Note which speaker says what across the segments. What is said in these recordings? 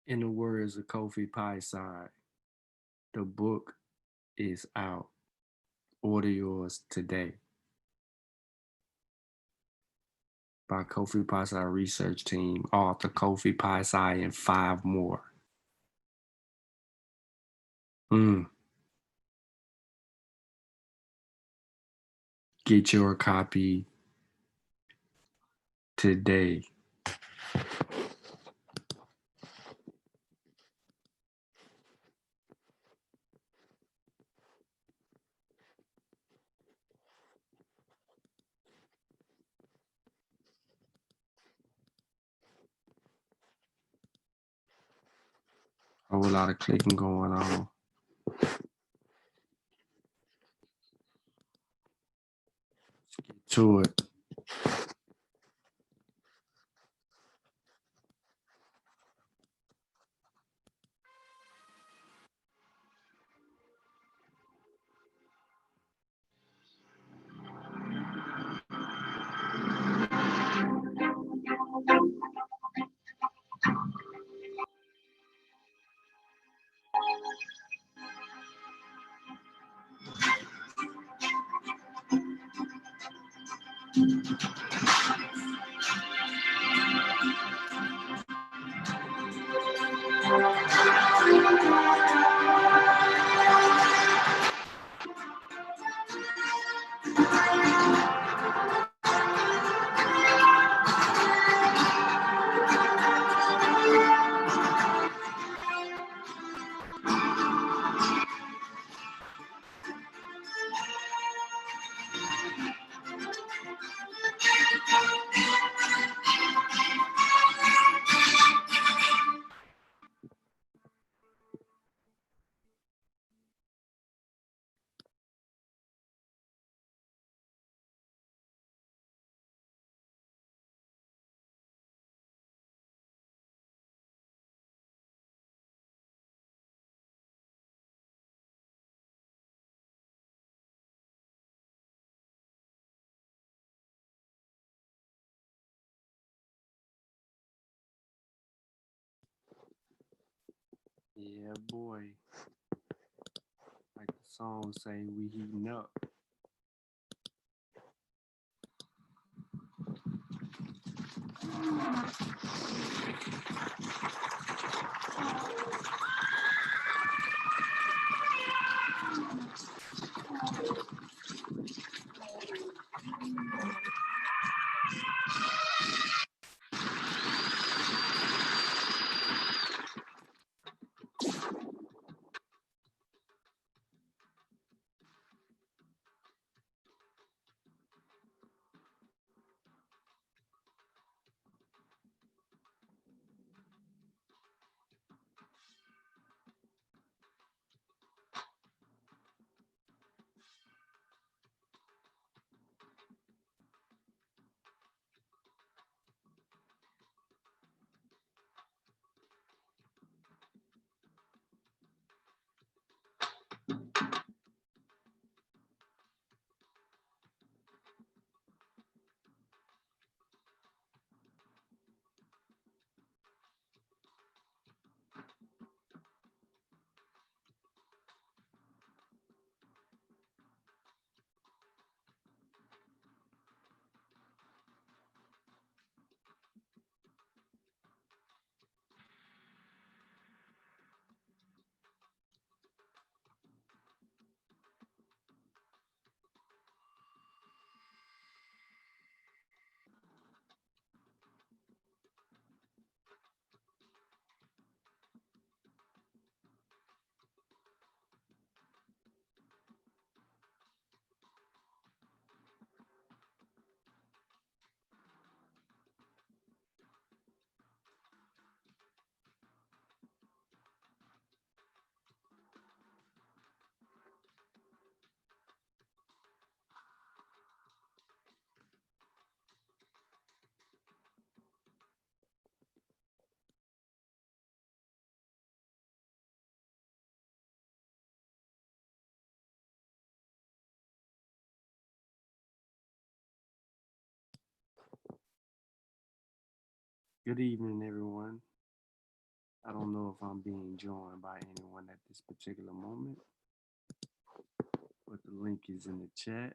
Speaker 1: In the words of Kofi Pie, the book is out. Order yours today. By Kofi Pie research team, author Kofi Pie and 5 more. Get your copy today. A whole lot of clicking going on. Let's get to it. Yeah, boy. Like the song say, we heating up. Good evening, everyone. I don't know if I'm being joined by anyone at this particular moment, but the link is in the chat.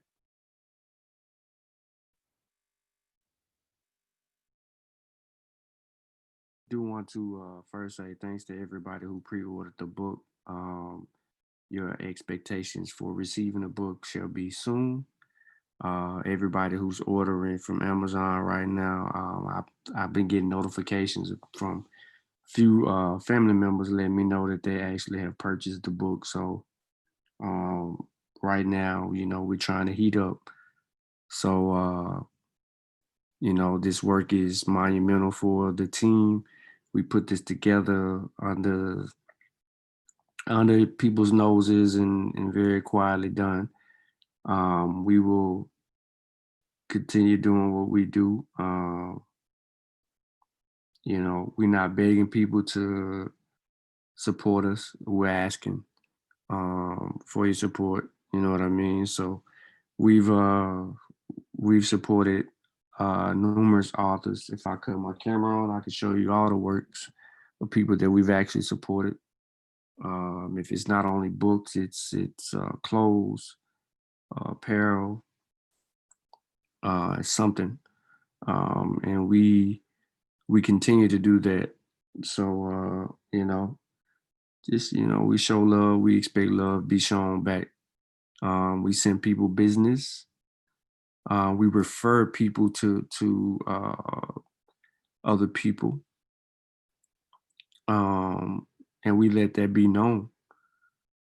Speaker 1: Do want to first say thanks to everybody who pre-ordered the book. Your expectations for receiving the book shall be soon. Everybody who's ordering from Amazon right now, I've been getting notifications from few family members letting me know that they actually have purchased the book. So um, right now, we're trying to heat up. So this work is monumental for the team. We put this together under people's noses and very quietly done. We will continue doing what we do. We're not begging people to support us. We're asking for your support. You know what I mean? So we've uh, we've supported numerous authors. If I cut my camera on, I can show you all the works of people that we've actually supported. If it's not only books, it's clothes, apparel, something, and we continue to do that. So just we show love, we expect love be shown back. We send people business. We refer people to other people, um, and we let that be known.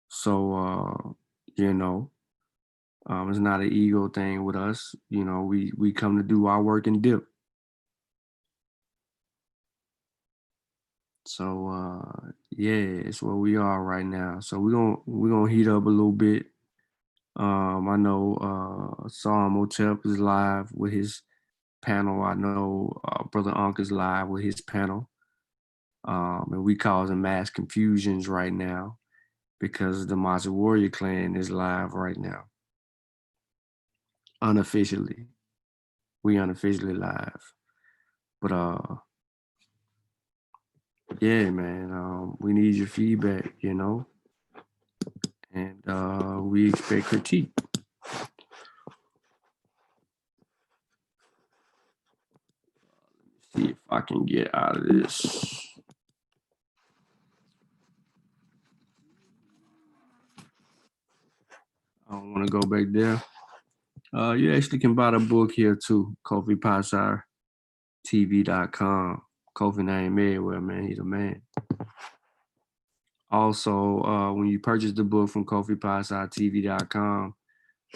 Speaker 1: So you know, it's not an ego thing with us. We come to do our work and dip. So yeah, it's where we are right now. So we're gonna heat up a little bit. I know Saw Motep is live with his panel. I know Brother Unc is live with his panel. And we causing mass confusions right now because the Mossi Warrior clan is live right now. Unofficially. We unofficially live. But yeah, man, we need your feedback, and we expect critique. See if I can get out of this. I don't want to go back there. You actually can buy the book here too. TV.com. Kofi name everywhere, man. He's a man. Also, when you purchase the book from TV.com,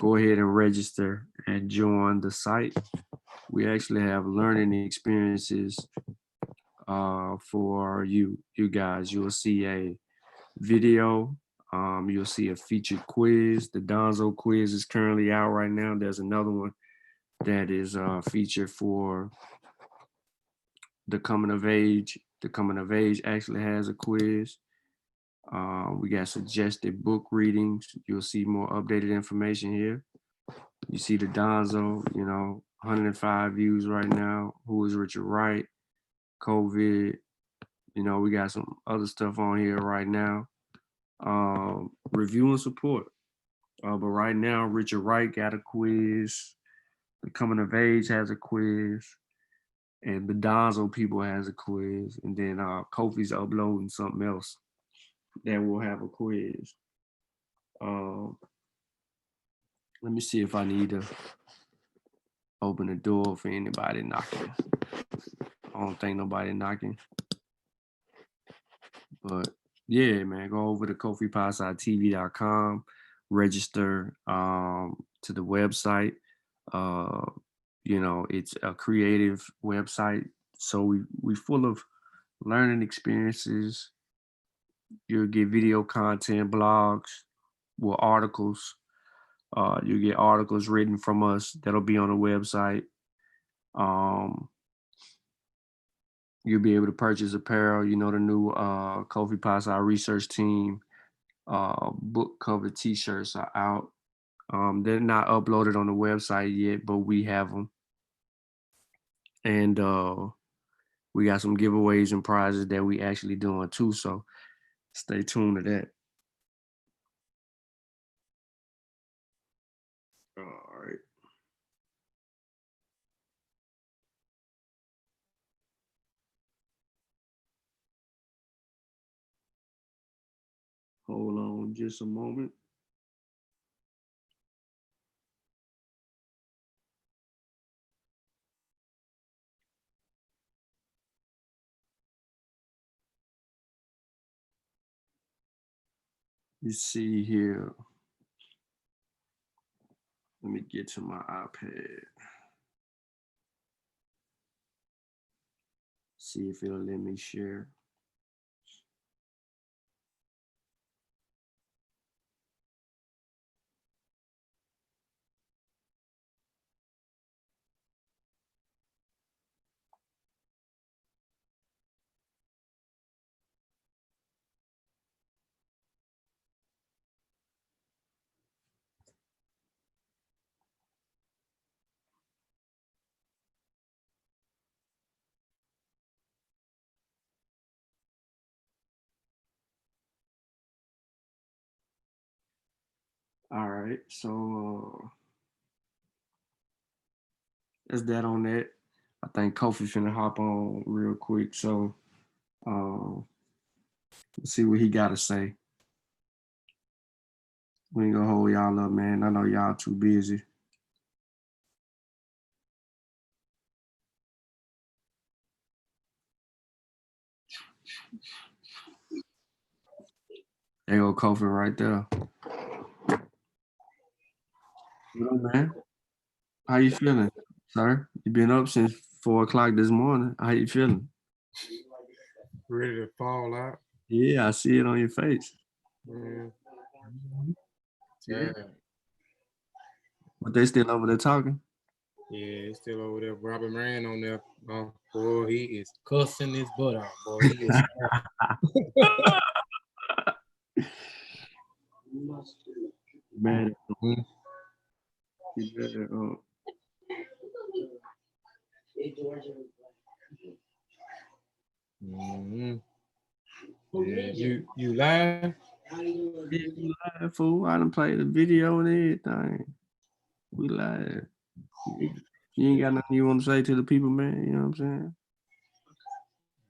Speaker 1: go ahead and register and join the site. We actually have learning experiences for you guys. You'll see a video. You'll see a featured quiz. The Donzo quiz is currently out right now. There's another one that is featured for the coming of age. The coming of age actually has a quiz. We got suggested book readings. You'll see more updated information here. You see the Donzo, 105 views right now. Who is Richard Wright? COVID. We got some other stuff on here right now. Review and support. But right now, Richard Wright got a quiz. The Coming of Age has a quiz. And the Donzo people has a quiz. And then Kofi's uploading something else that will have a quiz. Um, Let me see if I need to open the door for anybody knocking. I don't think nobody knocking. But yeah, man, go over to KofiPodsideTV.com, register to the website. Uh, it's a creative website. So we full of learning experiences. You'll get video content, blogs, with articles. You'll get articles written from us that'll be on the website. Um, you'll be able to purchase apparel. The new Kofi Pasa research team book cover T-shirts are out. They're not uploaded on the website yet, but we have them. And we got some giveaways and prizes that we actually doing too. So stay tuned to that. All right. Hold on just a moment. You see here. Let me get to my iPad. See if it'll let me share. All right, so that's that on that. I think Kofi finna hop on real quick, so let's see what he got to say. We ain't gonna hold y'all up, man. I know y'all too busy. There go Kofi right there. What up, man? How you feeling, sir? You been up since 4 o'clock this morning. How you feeling?
Speaker 2: Ready to fall out.
Speaker 1: Yeah, I see it on your face.
Speaker 2: Yeah,
Speaker 1: Yeah.
Speaker 2: tired.
Speaker 1: But they still over there talking.
Speaker 2: Yeah, it's still over there. Robert Moran on there. Boy, he is cussing his butt out. Boy, he is.
Speaker 1: Man,
Speaker 2: Mhm.
Speaker 1: you better,
Speaker 2: Yeah, you live?
Speaker 1: yeah, we live, fool. I done played the video and everything. We live. You ain't got nothing you want to say to the people, man. You know what I'm saying?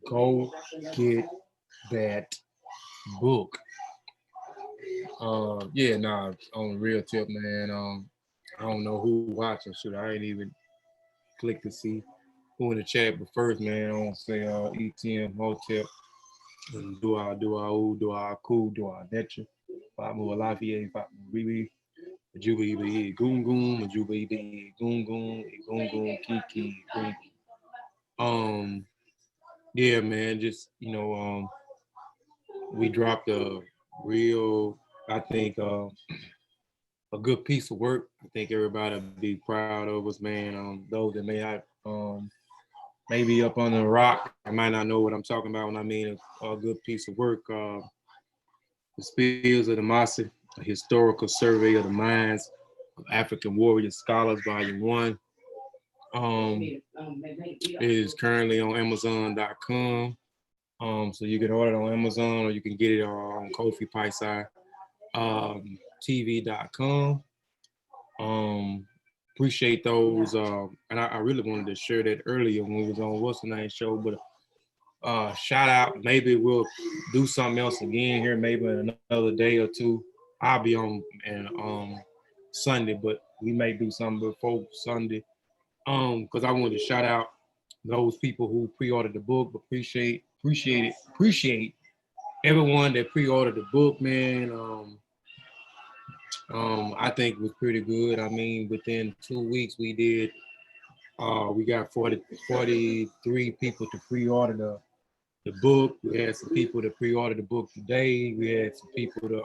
Speaker 2: Go get that book. Yeah, nah, on the real tip, man. I don't know who watching. Should I ain't even click to see who in the chat? But first, man, I want to say ETM Hotel. Do I cool, do I netcha. Famu Alafie, Famu Ribi, Majuba Ibe Gungun, Majuba Ibe Gungun, Gungun, Kiki, Gungun. Um, yeah, man, just we dropped a real, I think, a good piece of work. I think everybody will be proud of us, man. Those that may not, maybe up on the rock, I might not know what I'm talking about when I mean a good piece of work. The Spears of the Mossi, a historical survey of the minds of African warrior scholars, volume 1. It is currently on Amazon.com. So you can order it on Amazon or you can get it on Kofi Paisai TV.com. Appreciate those. And I really wanted to share that earlier when we was on What's the Name show, but shout out. Maybe we'll do something else again here, maybe in another day or two. I'll be on and Sunday, but we may do something before Sunday. Because I wanted to shout out those people who pre-ordered the book. Appreciate everyone that pre-ordered the book, man. I think it was pretty good. I mean, within 2 weeks we got 43 people to pre-order the book. We had some people to pre-order the book today. We had people to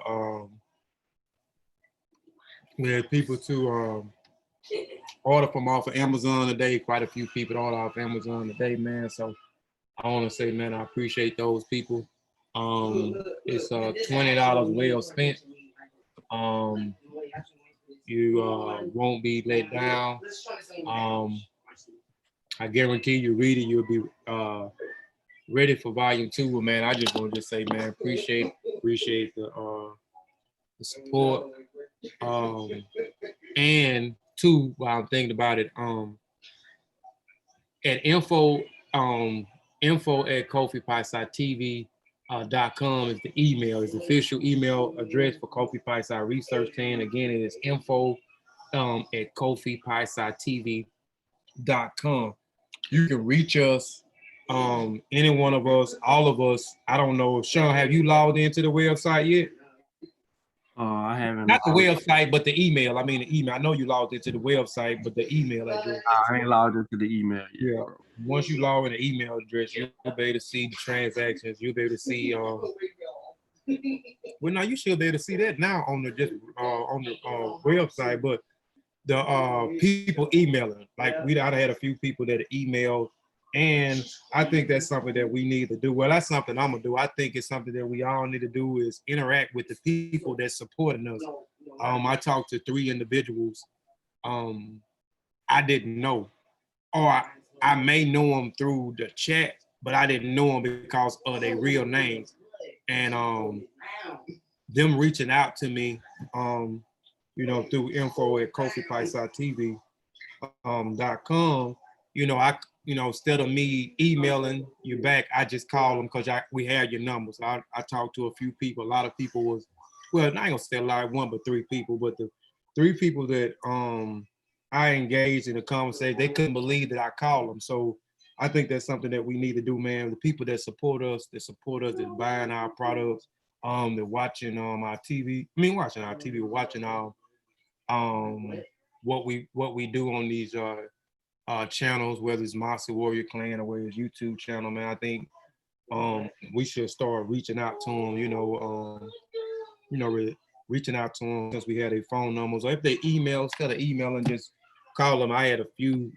Speaker 2: order from off of Amazon today. Quite a few people order off Amazon today, man. So I want to say, man, I appreciate those people. It's $20 well spent. Um, you won't be let down. I guarantee you read it, you'll be ready for volume 2. Well, man, I just want to just say, man, appreciate the support. Um, and two, while I'm thinking about it, at info at kofipaisatv.com is the email, is the official email address for Kofi Paisai Research Team. Again, it is info at kofipaisatv.com. You can reach us, any one of us, all of us. I don't know, Shawn, have you logged into the website yet?
Speaker 1: I haven't.
Speaker 2: Not the website, but the email. I mean, the email. I know you logged into the website, but the email address.
Speaker 1: I ain't logged into the email yet.
Speaker 2: Yeah. Bro. Once you log in the email address, you'll be able to see the transactions. You'll be able to see. Well, now you should be able to see that now on the website, but the people emailing, like we I had a few people that emailed, and I think that's something that we need to do. Well, that's something I'm gonna do. I think it's something that we all need to do is interact with the people that supporting us. I talked to 3 individuals. I didn't know, or I may know them through the chat, but I didn't know them because of their real names. And them reaching out to me, through info at kofipaisatv.com, instead of me emailing you back, I just call them because we had your numbers. I talked to a few people. A lot of people was, well, I ain't gonna say a lot, 1 but 3 people, but the 3 people that I engaged in the conversation, they couldn't believe that I called them. So I think that's something that we need to do, man. The people that support us, that's buying our products, they're watching our TV. Watching our TV, watching our what we do on these channels, whether it's Mossi Warrior Clan or whether it's YouTube channel, man. I think we should start reaching out to them, reaching out to them since we had their phone numbers. Or if they email, instead of emailing, just call them. I had a few,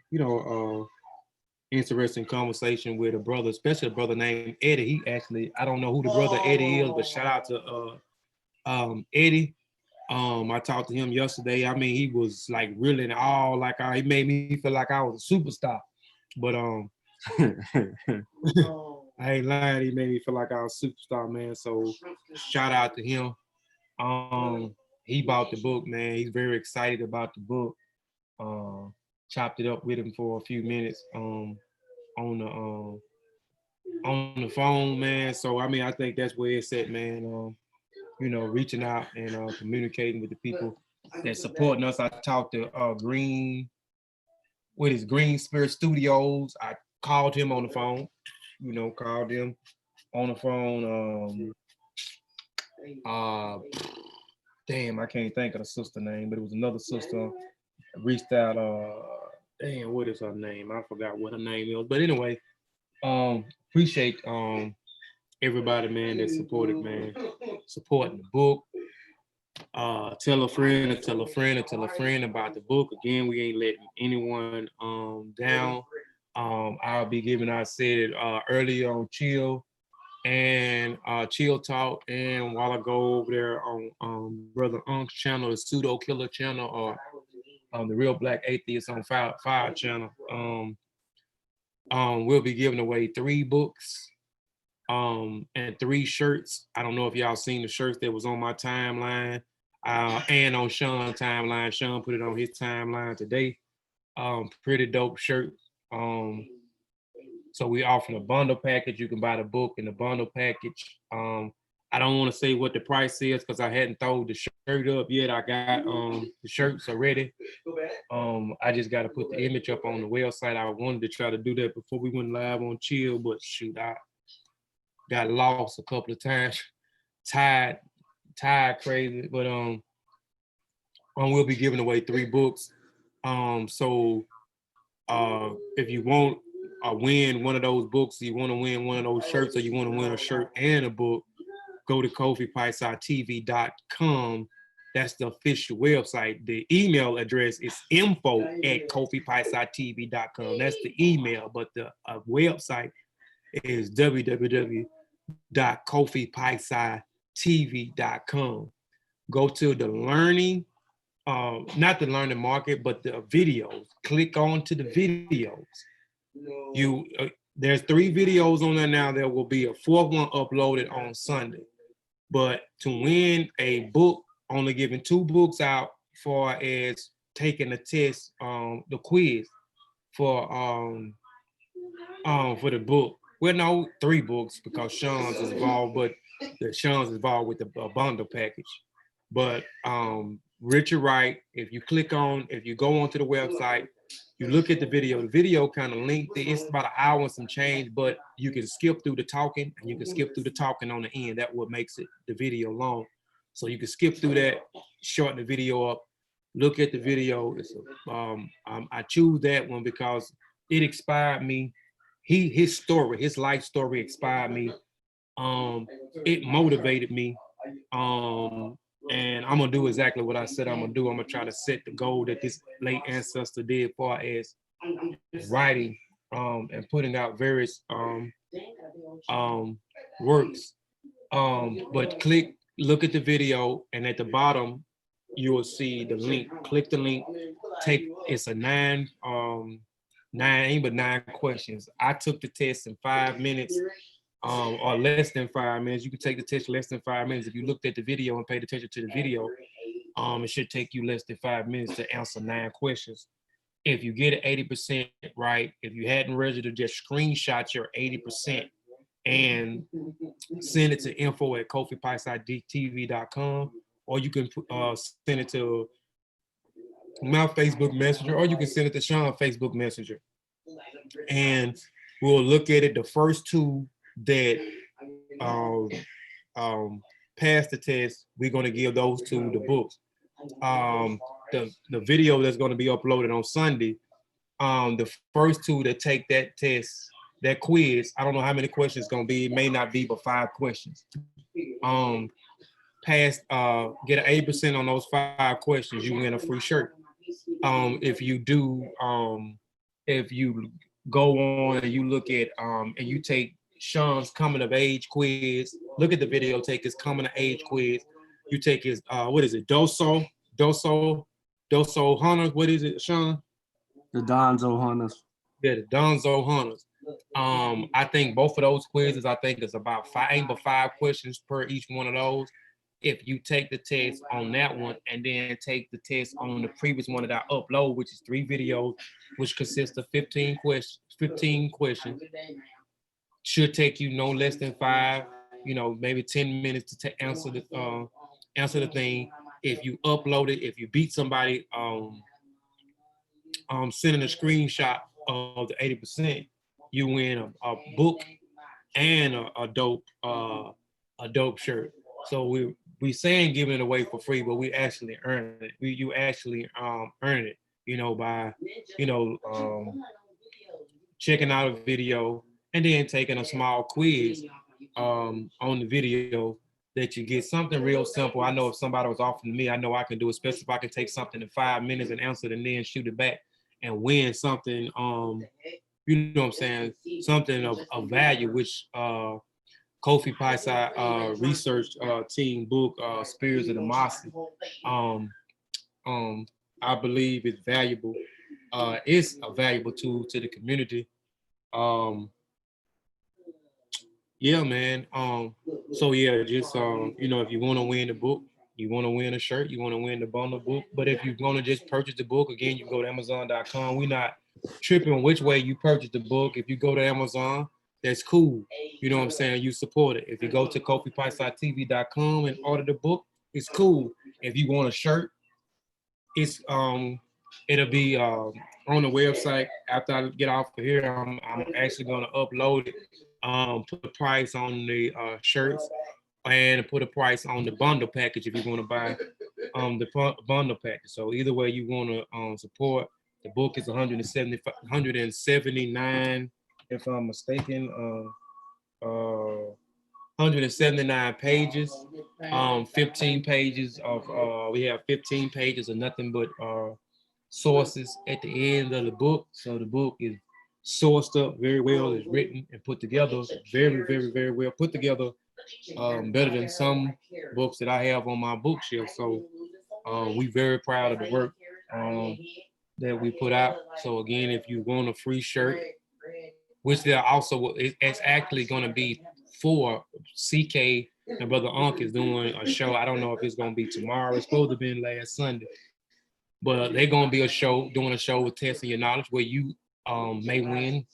Speaker 2: interesting conversation with a brother, especially a brother named Eddie. He actually, I don't know who the brother Eddie is, but shout out to Eddie. I talked to him yesterday. I mean, he was like really in awe, like he made me feel like I was a superstar. But I ain't lying, he made me feel like I was a superstar, man. So shout out to him. He bought the book, man. He's very excited about the book. Chopped it up with him for a few minutes on the phone, man. So I think that's where it's at, man. Reaching out and communicating with the people that supporting us. I talked to Green with his Green Spirit Studios. I called him on the phone. Called him on the phone. Damn, I can't think of the sister name, but it was another sister. Reached out. Damn, what is her name? I forgot what her name is. But anyway, appreciate everybody, man, that supported, man, supporting the book. Tell a friend and tell a friend and tell a friend about the book. Again, we ain't letting anyone down. I'll be giving, I said it earlier on Chill and Chill Talk, and while I go over there on Brother Unk's channel, the Pseudo Killer channel, or the Real Black Atheist on Fire channel, we'll be giving away 3 books and 3 shirts. I don't know if y'all seen the shirts that was on my timeline and on Shawn's timeline. Shawn put it on his timeline today. Pretty dope shirt. So we offering a bundle package. You can buy the book in the bundle package. I don't want to say what the price is because I hadn't thrown the shirt up yet. I got the shirts already. I just got to put the image up on the website. I wanted to try to do that before we went live on Chill, but shoot, I got lost a couple of times. Tired crazy. But we'll be giving away 3 books. So if you want win one of those books, you want to win one of those shirts, or you want to win a shirt and a book, go to kofipaisatv.com. That's the official website. The email address is info@kofipaisatv.com. That's the email, but the website is www.kofipaisatv.com. Go to the learning, not the learning market, but the videos. Click on to the videos. There's 3 videos on there now. There will be a 4th one uploaded on Sunday. But to win a book, only giving 2 books out for as taking the test, the quiz for the book. Well, no, 3 books because Shawn's is involved, but Shawn's is involved with the bundle package. But Richard Wright, if you go onto the website, you look at the video kind of lengthy. It's about an hour and some change, but you can skip through the talking and you can skip through the talking on the end. That's what makes it the video long. So you can skip through that, shorten the video up, look at the video. I choose that one because it inspired me. His life story inspired me. It motivated me. And I'm gonna do exactly what I said I'm gonna do. I'm gonna try to set the goal that this late ancestor did far as writing and putting out various works. But look at the video, and at the bottom you will see the link. Click the link. It's a 9 questions. I took the test in 5 minutes. Or less than 5 minutes. You can take the test less than 5 minutes. If you looked at the video and paid attention to the video, it should take you less than 5 minutes to answer 9 questions. If you get it 80% right, if you hadn't registered, just screenshot your 80% and send it to info@kofipaisaitv.com, or you can send it to my Facebook Messenger, or you can send it to Shawn Facebook Messenger. And we'll look at it. The first 2 that pass the test, we're going to give those 2 the books. The video that's going to be uploaded on Sunday, the first 2 that take that test, that quiz, I don't know how many questions it's going to be. It may not be but 5 questions. Get an 80% on those 5 questions, you win a free shirt. If you go on and you look at and you take Shawn's coming of age quiz, look at the video, take his coming of age quiz, you take his what is it, Doso Hunters, what is it, Shawn?
Speaker 1: The Donzo Hunters.
Speaker 2: Yeah, the Donzo Hunters. I think both of those quizzes, I think it's about 5 questions per each one of those. If you take the test on that one and then take the test on the previous one that I upload, which is 3 videos, which consists of 15 questions, should take you no less than 5, maybe 10 minutes to answer the thing. If you upload it, if you beat somebody sending a screenshot of the 80%, you win a book and a dope shirt. So we saying giving it away for free, but we actually earn it. You actually earn it, by checking out a video and then taking a small quiz on the video that you get something real simple. I know if somebody was offering me, I know I can do it, especially if I can take something in 5 minutes and answer it and then shoot it back and win something, you know what I'm saying, something of value, which Kofi Paisai research team book, Spirits of the Mossi, I believe is valuable. It's a valuable tool to the community. Yeah, man. So yeah, just if you want to win the book, you want to win a shirt, you want to win the bundle book. But if you want to just purchase the book, again, you go to Amazon.com. We're not tripping which way you purchase the book. If you go to Amazon, that's cool. You know what I'm saying? You support it. If you go to kofipaisaitv.com and order the book, it's cool. If you want a shirt, it's it'll be on the website. After I get off of here, I'm actually gonna upload it, put the price on the shirts, and put a price on the bundle package if you want to buy the bundle package. So either way you want to support. The book is 179, if I'm mistaken, 179 pages, 15 pages of we have 15 pages of nothing but sources at the end of the book. So the book is sourced up very well, is written and put together very, very, very well put together, better than some books that I have on my bookshelf. So we very proud of the work that we put out. So again, if you want a free shirt, which there also it's actually going to be for CK and Brother Unc is doing a show. I don't know if it's going to be tomorrow. It's supposed to be last Sunday, but they're going to be doing a show with Testing Your Knowledge where you may win.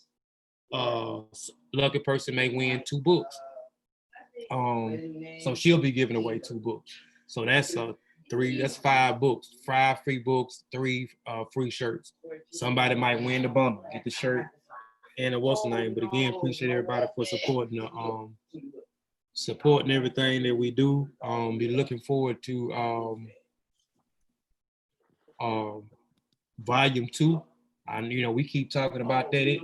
Speaker 2: Lucky person may win 2 books. So she'll be giving away 2 books. So that's 3. That's 5 books. 5 free books, 3 free shirts. Somebody might win the bundle, get the shirt and a what's the name. But again, appreciate everybody for supporting everything that we do. Be looking forward to volume 2. And we keep talking about that.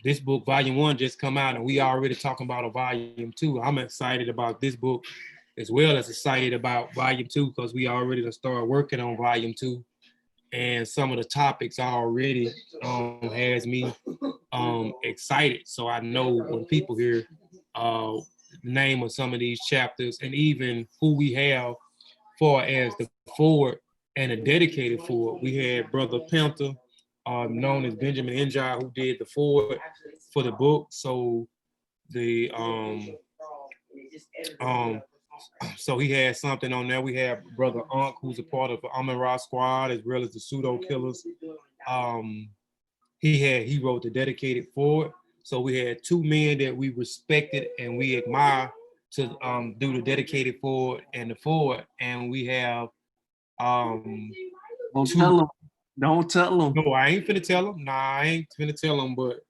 Speaker 2: This book, volume 1, just come out, and we already talking about a volume 2. I'm excited about this book as well as excited about volume 2 because we already started working on volume 2, and some of the topics already has me excited. So I know when people hear the name of some of these chapters and even who we have far as the forward and the dedicated forward, we had Brother Pantha, known as Benjamin Njai, who did the forward for the book. So the so he had something on there. We have Brother Unc, who's a part of the Amun Ra squad, as well as the Pseudo Killers. He wrote the dedicated forward. So we had 2 men that we respected and we admire to do the dedicated forward and the forward. And we have
Speaker 1: Don't tell them. Don't tell them.
Speaker 2: No, I ain't finna tell them. Nah, I ain't finna tell them, but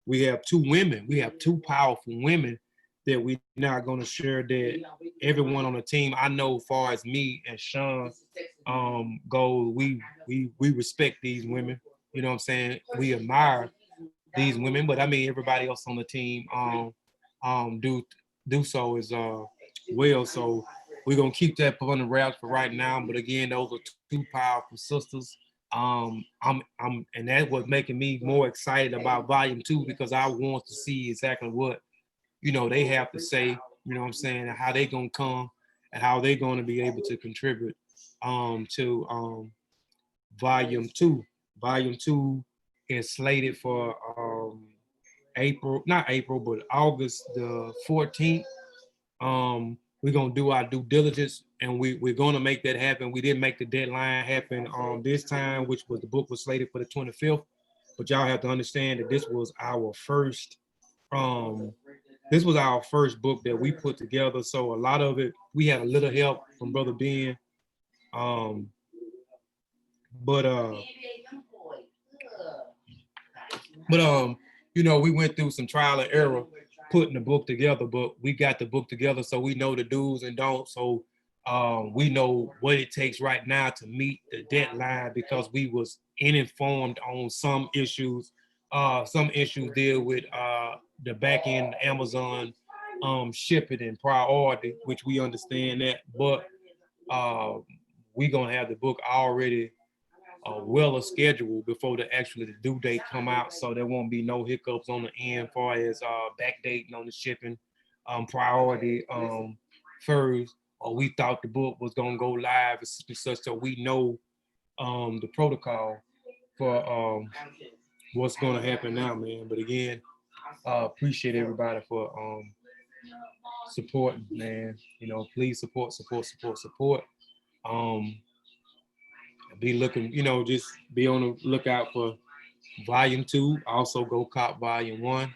Speaker 2: we have 2 women. We have 2 powerful women that we're not gonna share that everyone on the team, I know as far as me and Shawn go, we respect these women. You know what I'm saying? We admire these women, but I mean everybody else on the team do so as well. So we're gonna keep that on the wraps for right now. But again, those are 2 powerful sisters. And that was making me more excited about volume 2 because I want to see exactly what they have to say, you know what I'm saying, and how they gonna come and how they gonna be able to contribute to volume 2. Volume 2 is slated for not April, but August the 14th. We're gonna do our due diligence and we're gonna make that happen. We didn't make the deadline happen this time, which was the book was slated for the 25th. But y'all have to understand that this was our first book that we put together. So a lot of it, we had a little help from Brother Ben. We went through some trial and error putting the book together, but we got the book together, so we know the do's and don'ts. So we know what it takes right now to meet the deadline because we was informed on some issues. Some issues deal with the back end Amazon shipping and priority, which we understand that, but we're gonna have the book already well scheduled before the due date come out, so there won't be no hiccups on the end as far as backdating on the shipping priority first. Or we thought the book was gonna go live such so we know the protocol for what's gonna happen now, man. But again, appreciate everybody for supporting, man. Please support. Be looking, just be on the lookout for volume 2. Also go cop volume 1.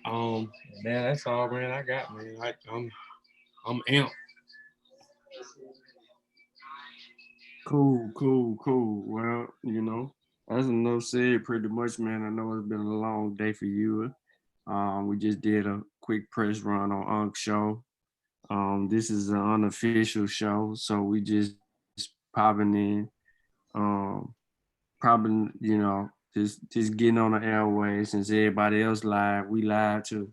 Speaker 2: Man, that's all, man, I got, man. I'm amped.
Speaker 1: Cool. Well, as enough said pretty much, man. I know it's been a long day for you. We just did a quick press run on Unk's show. This is an unofficial show, so we just popping in. Probably, just getting on the airways since everybody else live, we live too.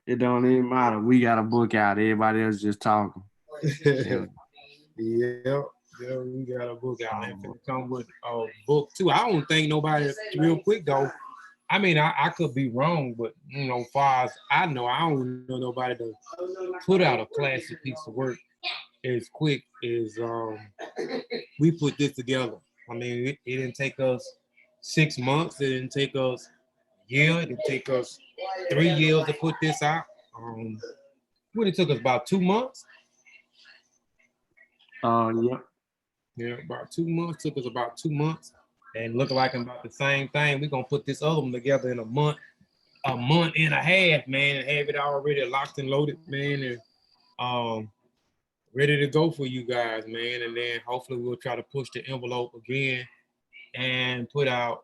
Speaker 1: It don't even matter. We got a book out. Everybody else just talking.
Speaker 2: Yeah, we got a book out. Man, finna come with a book too. I don't think nobody, real quick though. I mean, I could be wrong, but far as I know, I don't know nobody to put out a classic piece of work as quick as we put this together. I mean, it didn't take us 6 months. It didn't take us a year. It didn't take us 3 years to put this out. What it took us about 2 months.
Speaker 1: Yep.
Speaker 2: Yeah, about 2 months. Took us about 2 months. And looking like about the same thing. We're gonna put this other one together in a month and a half, man, and have it already locked and loaded, man, and ready to go for you guys, man. And then hopefully we'll try to push the envelope again and put out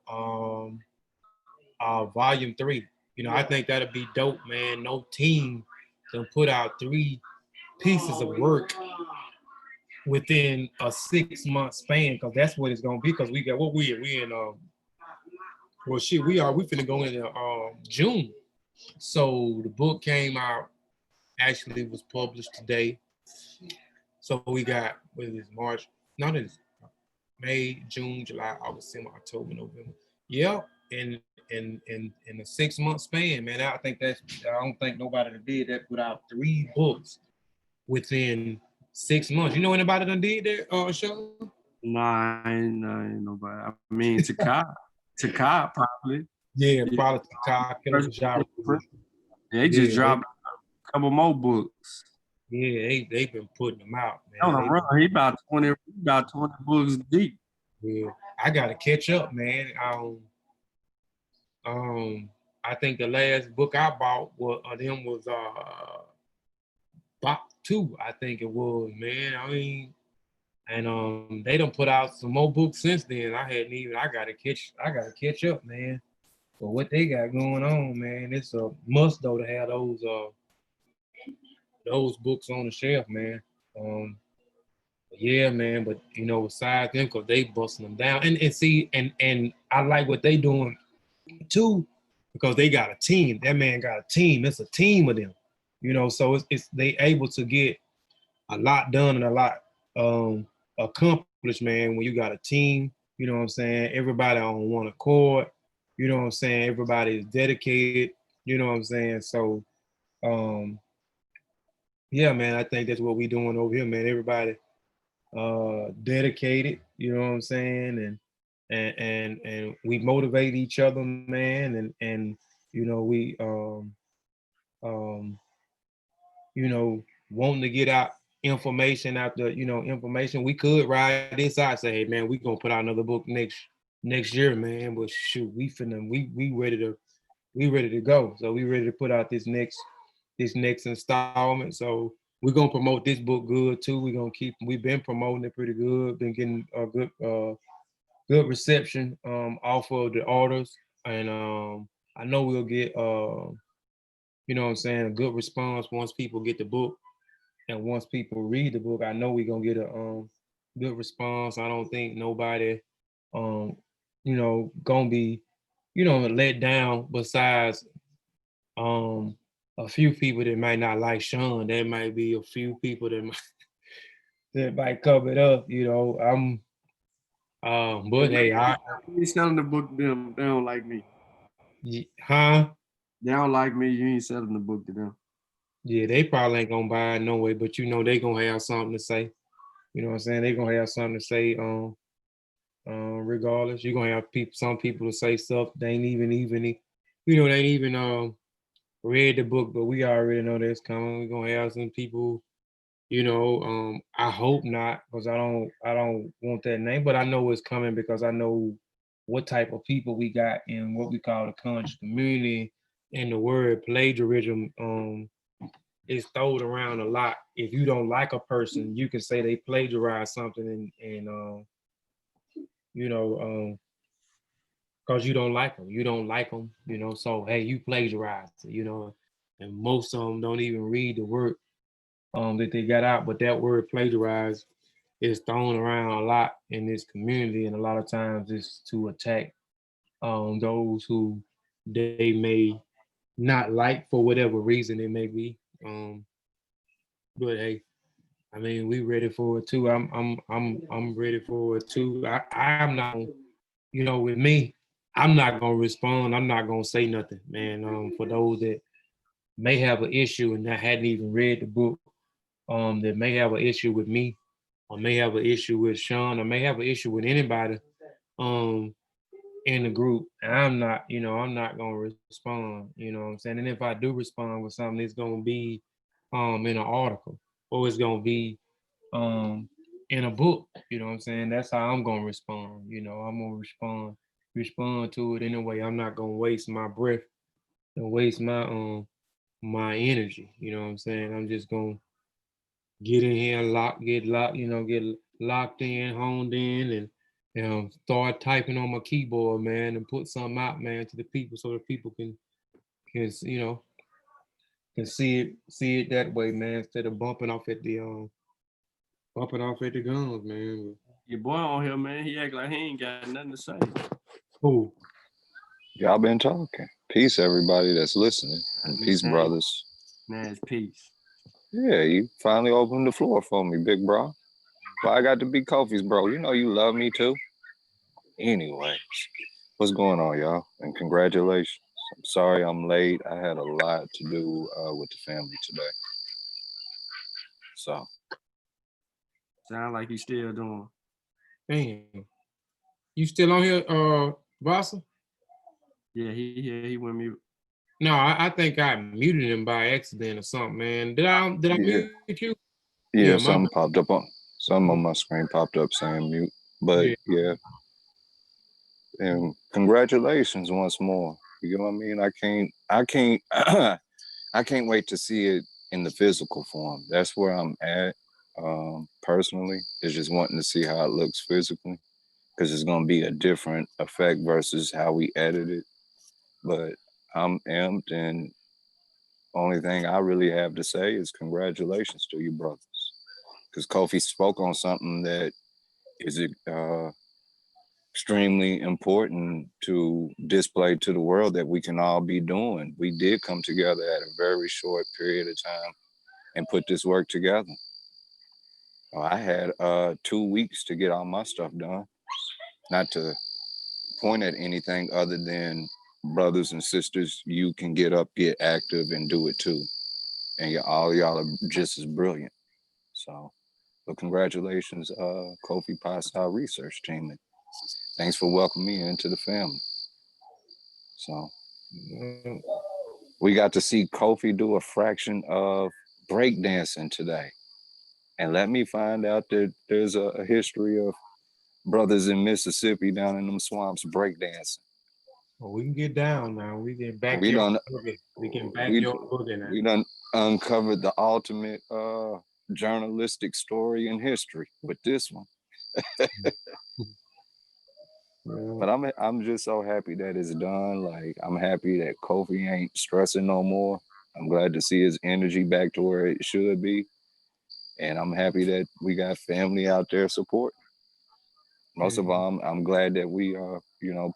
Speaker 2: volume 3. You know, I think that'll be dope, man. No team can put out 3 pieces of work within a 6-month span, because that's what it's gonna be. Because we got what we in well shit, we finna go into June. So the book came out, actually was published today. So we got, what is this, March? No, this is May, June, July, August, September, October, November. Yep. In a 6-month span, man. I don't think nobody that did that put out 3 books within 6 months. You know anybody that did that, Shawn?
Speaker 1: Nah, ain't nobody. I mean, Takai probably.
Speaker 2: Yeah, probably Takai.
Speaker 1: They just dropped a couple more books.
Speaker 2: Yeah, they've been putting them out, man.
Speaker 1: On the run, he about 20 books deep.
Speaker 2: Yeah, I gotta catch up, man. I think the last book I bought was Blak 2, I think it was, man. I mean, and they done put out some more books since then. I gotta catch up, man. But what they got going on, man, it's a must though to have those books on the shelf, man. Yeah, man, but you know, besides them, cause they busting them down. And see, and I like what they doing too, because they got a team. That man got a team. It's a team of them. You know, so it's they able to get a lot done and a lot accomplished, man, when you got a team, you know what I'm saying? Everybody on one accord, you know what I'm saying? Everybody is dedicated, you know what I'm saying? So yeah, man, I think that's what we doing over here, man. Everybody dedicated, you know what I'm saying? And we motivate each other, man, and you know, we um you know, wanting to get out information after, you know, information. We could ride this out, say, hey man, we gonna put out another book next year, man. But shoot, we ready to go. So we ready to put out this next installment. So we're gonna promote this book good too. We've been promoting it pretty good, been getting a good reception off of the orders. And I know we'll get you know what I'm saying, a good response once people get the book. And once people read the book, I know we're gonna get a good response. I don't think nobody you know, gonna be, you know, let down besides a few people that might not like Shawn. There might be a few people that might cover it up, you know. But hey,
Speaker 1: You ain't selling the book to them. They don't like me.
Speaker 2: Huh?
Speaker 1: They don't like me. You ain't selling the book to them.
Speaker 2: Yeah, they probably ain't gonna buy it no way, but you know they gonna have something to say. You know what I'm saying? They gonna have something to say regardless. You're gonna have some people to say stuff they ain't even you know, they ain't even read the book, but we already know that's coming. We're gonna have some people, you know, I hope not, because I don't want that name, but I know it's coming because I know what type of people we got in what we call the conscious community, and the word plagiarism is thrown around a lot. If you don't like a person, you can say they plagiarize something and you know, because you don't like them. You don't like them, you know, so hey, you plagiarized, you know, and most of them don't even read the work that they got out, but that word plagiarize is thrown around a lot in this community, and a lot of times it's to attack those who they may not like for whatever reason it may be. But hey, I mean, we ready for it too. I'm ready for it too. I'm not, you know, with me, I'm not gonna respond. I'm not gonna say nothing, man. For those that may have an issue and that hadn't even read the book, that may have an issue with me, or may have an issue with Shawn, or may have an issue with anybody, in the group, and I'm not gonna respond, you know what I'm saying? And if I do respond with something, it's gonna be in an article, or it's gonna be in a book, you know what I'm saying? That's how I'm gonna respond. I'm gonna respond to it in a way. I'm not gonna waste my breath and waste my energy, you know what I'm saying? I'm just gonna get in here, get locked in, honed in, and start typing on my keyboard, man, and put something out, man, to the people so that people can can see it that way, man, instead of bumping off at the guns, man.
Speaker 1: Your boy on here, man, he act like he ain't got nothing to say.
Speaker 2: Cool.
Speaker 3: Y'all been talking. Peace, everybody that's listening. And peace, brothers.
Speaker 1: Man, it's peace.
Speaker 3: Yeah, you finally opened the floor for me, big bro. Well, I got to be Kofi's bro. You know you love me too. Anyways, what's going on, y'all? And congratulations. I'm sorry I'm late. I had a lot to do with the family today. So.
Speaker 1: Sound like you still doing.
Speaker 2: Damn. You still on here, Vyasa?
Speaker 1: Yeah, he went mute.
Speaker 2: No, I think I muted him by accident or something, man. Did I mute you?
Speaker 3: Yeah, something popped up on my screen popped up saying mute. But yeah. And congratulations once more. You know what I mean? I can't wait to see it in the physical form. That's where I'm at. Personally, is just wanting to see how it looks physically, because it's going to be a different effect versus how we edit it. But I'm amped, and only thing I really have to say is congratulations to you brothers, because Kofi spoke on something that is extremely important to display to the world that we can all be doing. We did come together at a very short period of time and put this work together. I had 2 weeks to get all my stuff done. Not to point at anything other than brothers and sisters, you can get up, get active, and do it too. And all y'all are just as brilliant. So, but congratulations, Kofi Pasta research team. And thanks for welcoming me into the family. So, we got to see Kofi do a fraction of breakdancing today. And let me find out that there's a history of brothers in Mississippi down in them swamps breakdancing.
Speaker 2: Well, we can get down now. We can back
Speaker 3: We
Speaker 2: your
Speaker 3: done,
Speaker 2: boogie. We can back your boogie now.
Speaker 3: We done uncovered the ultimate journalistic story in history with this one. But I'm just so happy that it's done. Like, I'm happy that Kofi ain't stressing no more. I'm glad to see his energy back to where it should be. And I'm happy that we got family out there supporting. Most of all, I'm glad that we are,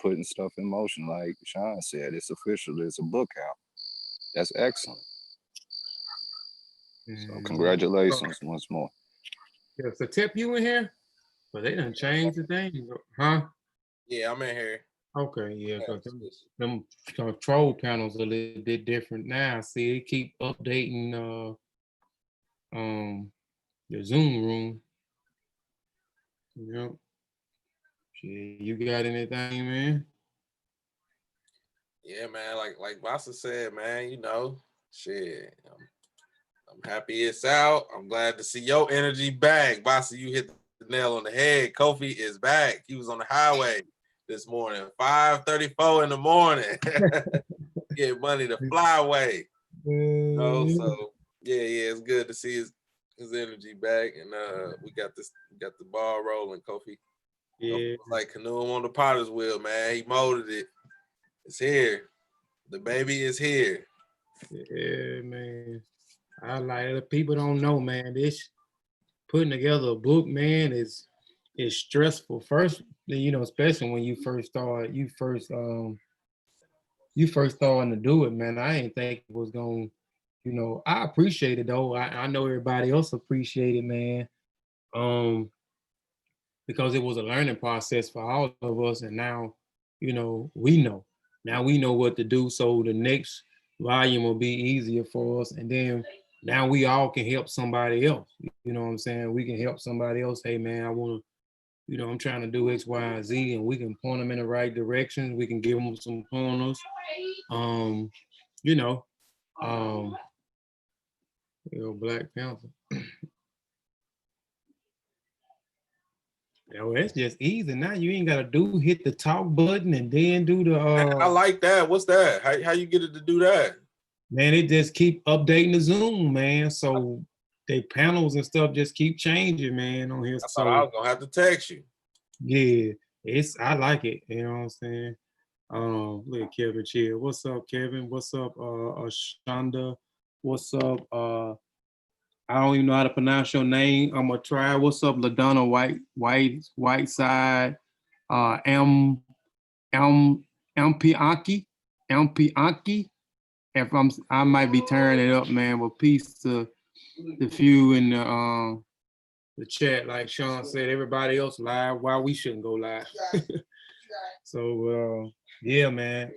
Speaker 3: putting stuff in motion. Like Shawn said, it's official. There's a book out. That's excellent. So congratulations once more.
Speaker 2: Yeah, so Tip, you in here? But they done changed the thing, huh?
Speaker 4: Yeah, I'm in here.
Speaker 2: Okay, yeah, because them control panels are a little bit different now. See, they keep updating the Zoom room. Yep. Shit, you got anything, man?
Speaker 4: Yeah, man. Like Vyasa said, man. Shit. I'm happy it's out. I'm glad to see your energy back, Vyasa. You hit the nail on the head. Kofi is back. He was on the highway this morning, 5:34 in the morning. Get money to fly away. So yeah, it's good to see his energy back, and we got the ball rolling, Kofi.
Speaker 2: Yeah,
Speaker 4: like canoeing on the potter's wheel, man. He molded it. It's here. The baby is here.
Speaker 2: Yeah, man. I like it. People don't know, man. This putting together a book, man, is stressful. First, especially when you first starting to do it, man. I didn't think it was going. I appreciate it though. I know everybody else appreciate it, man. Because it was a learning process for all of us, and now, we know. Now we know what to do, so the next volume will be easier for us, and then now we all can help somebody else. You know what I'm saying? We can help somebody else. Hey, man, I want you know, I'm trying to do X, Y, and Z, and we can point them in the right direction. We can give them some pointers. You know, Blak Panther. Oh, it's just easy now. You ain't gotta hit the talk button and then do the.
Speaker 4: I like that. What's that? How you get it to do that?
Speaker 2: Man, it just keep updating the Zoom, man. So they panels and stuff just keep changing, man, on here.
Speaker 4: I thought I was gonna have to text you.
Speaker 2: Yeah, I like it. You know what I'm saying? Look at Kevin Chill. What's up, Kevin? What's up, Shonda? What's up? I don't even know how to pronounce your name. I'm gonna try. What's up, LaDonna Whiteside? MP Anki. If I might be turning it up, man. But peace to the few in the chat. Like Shawn said, everybody else live. Why we shouldn't go live? So yeah, man.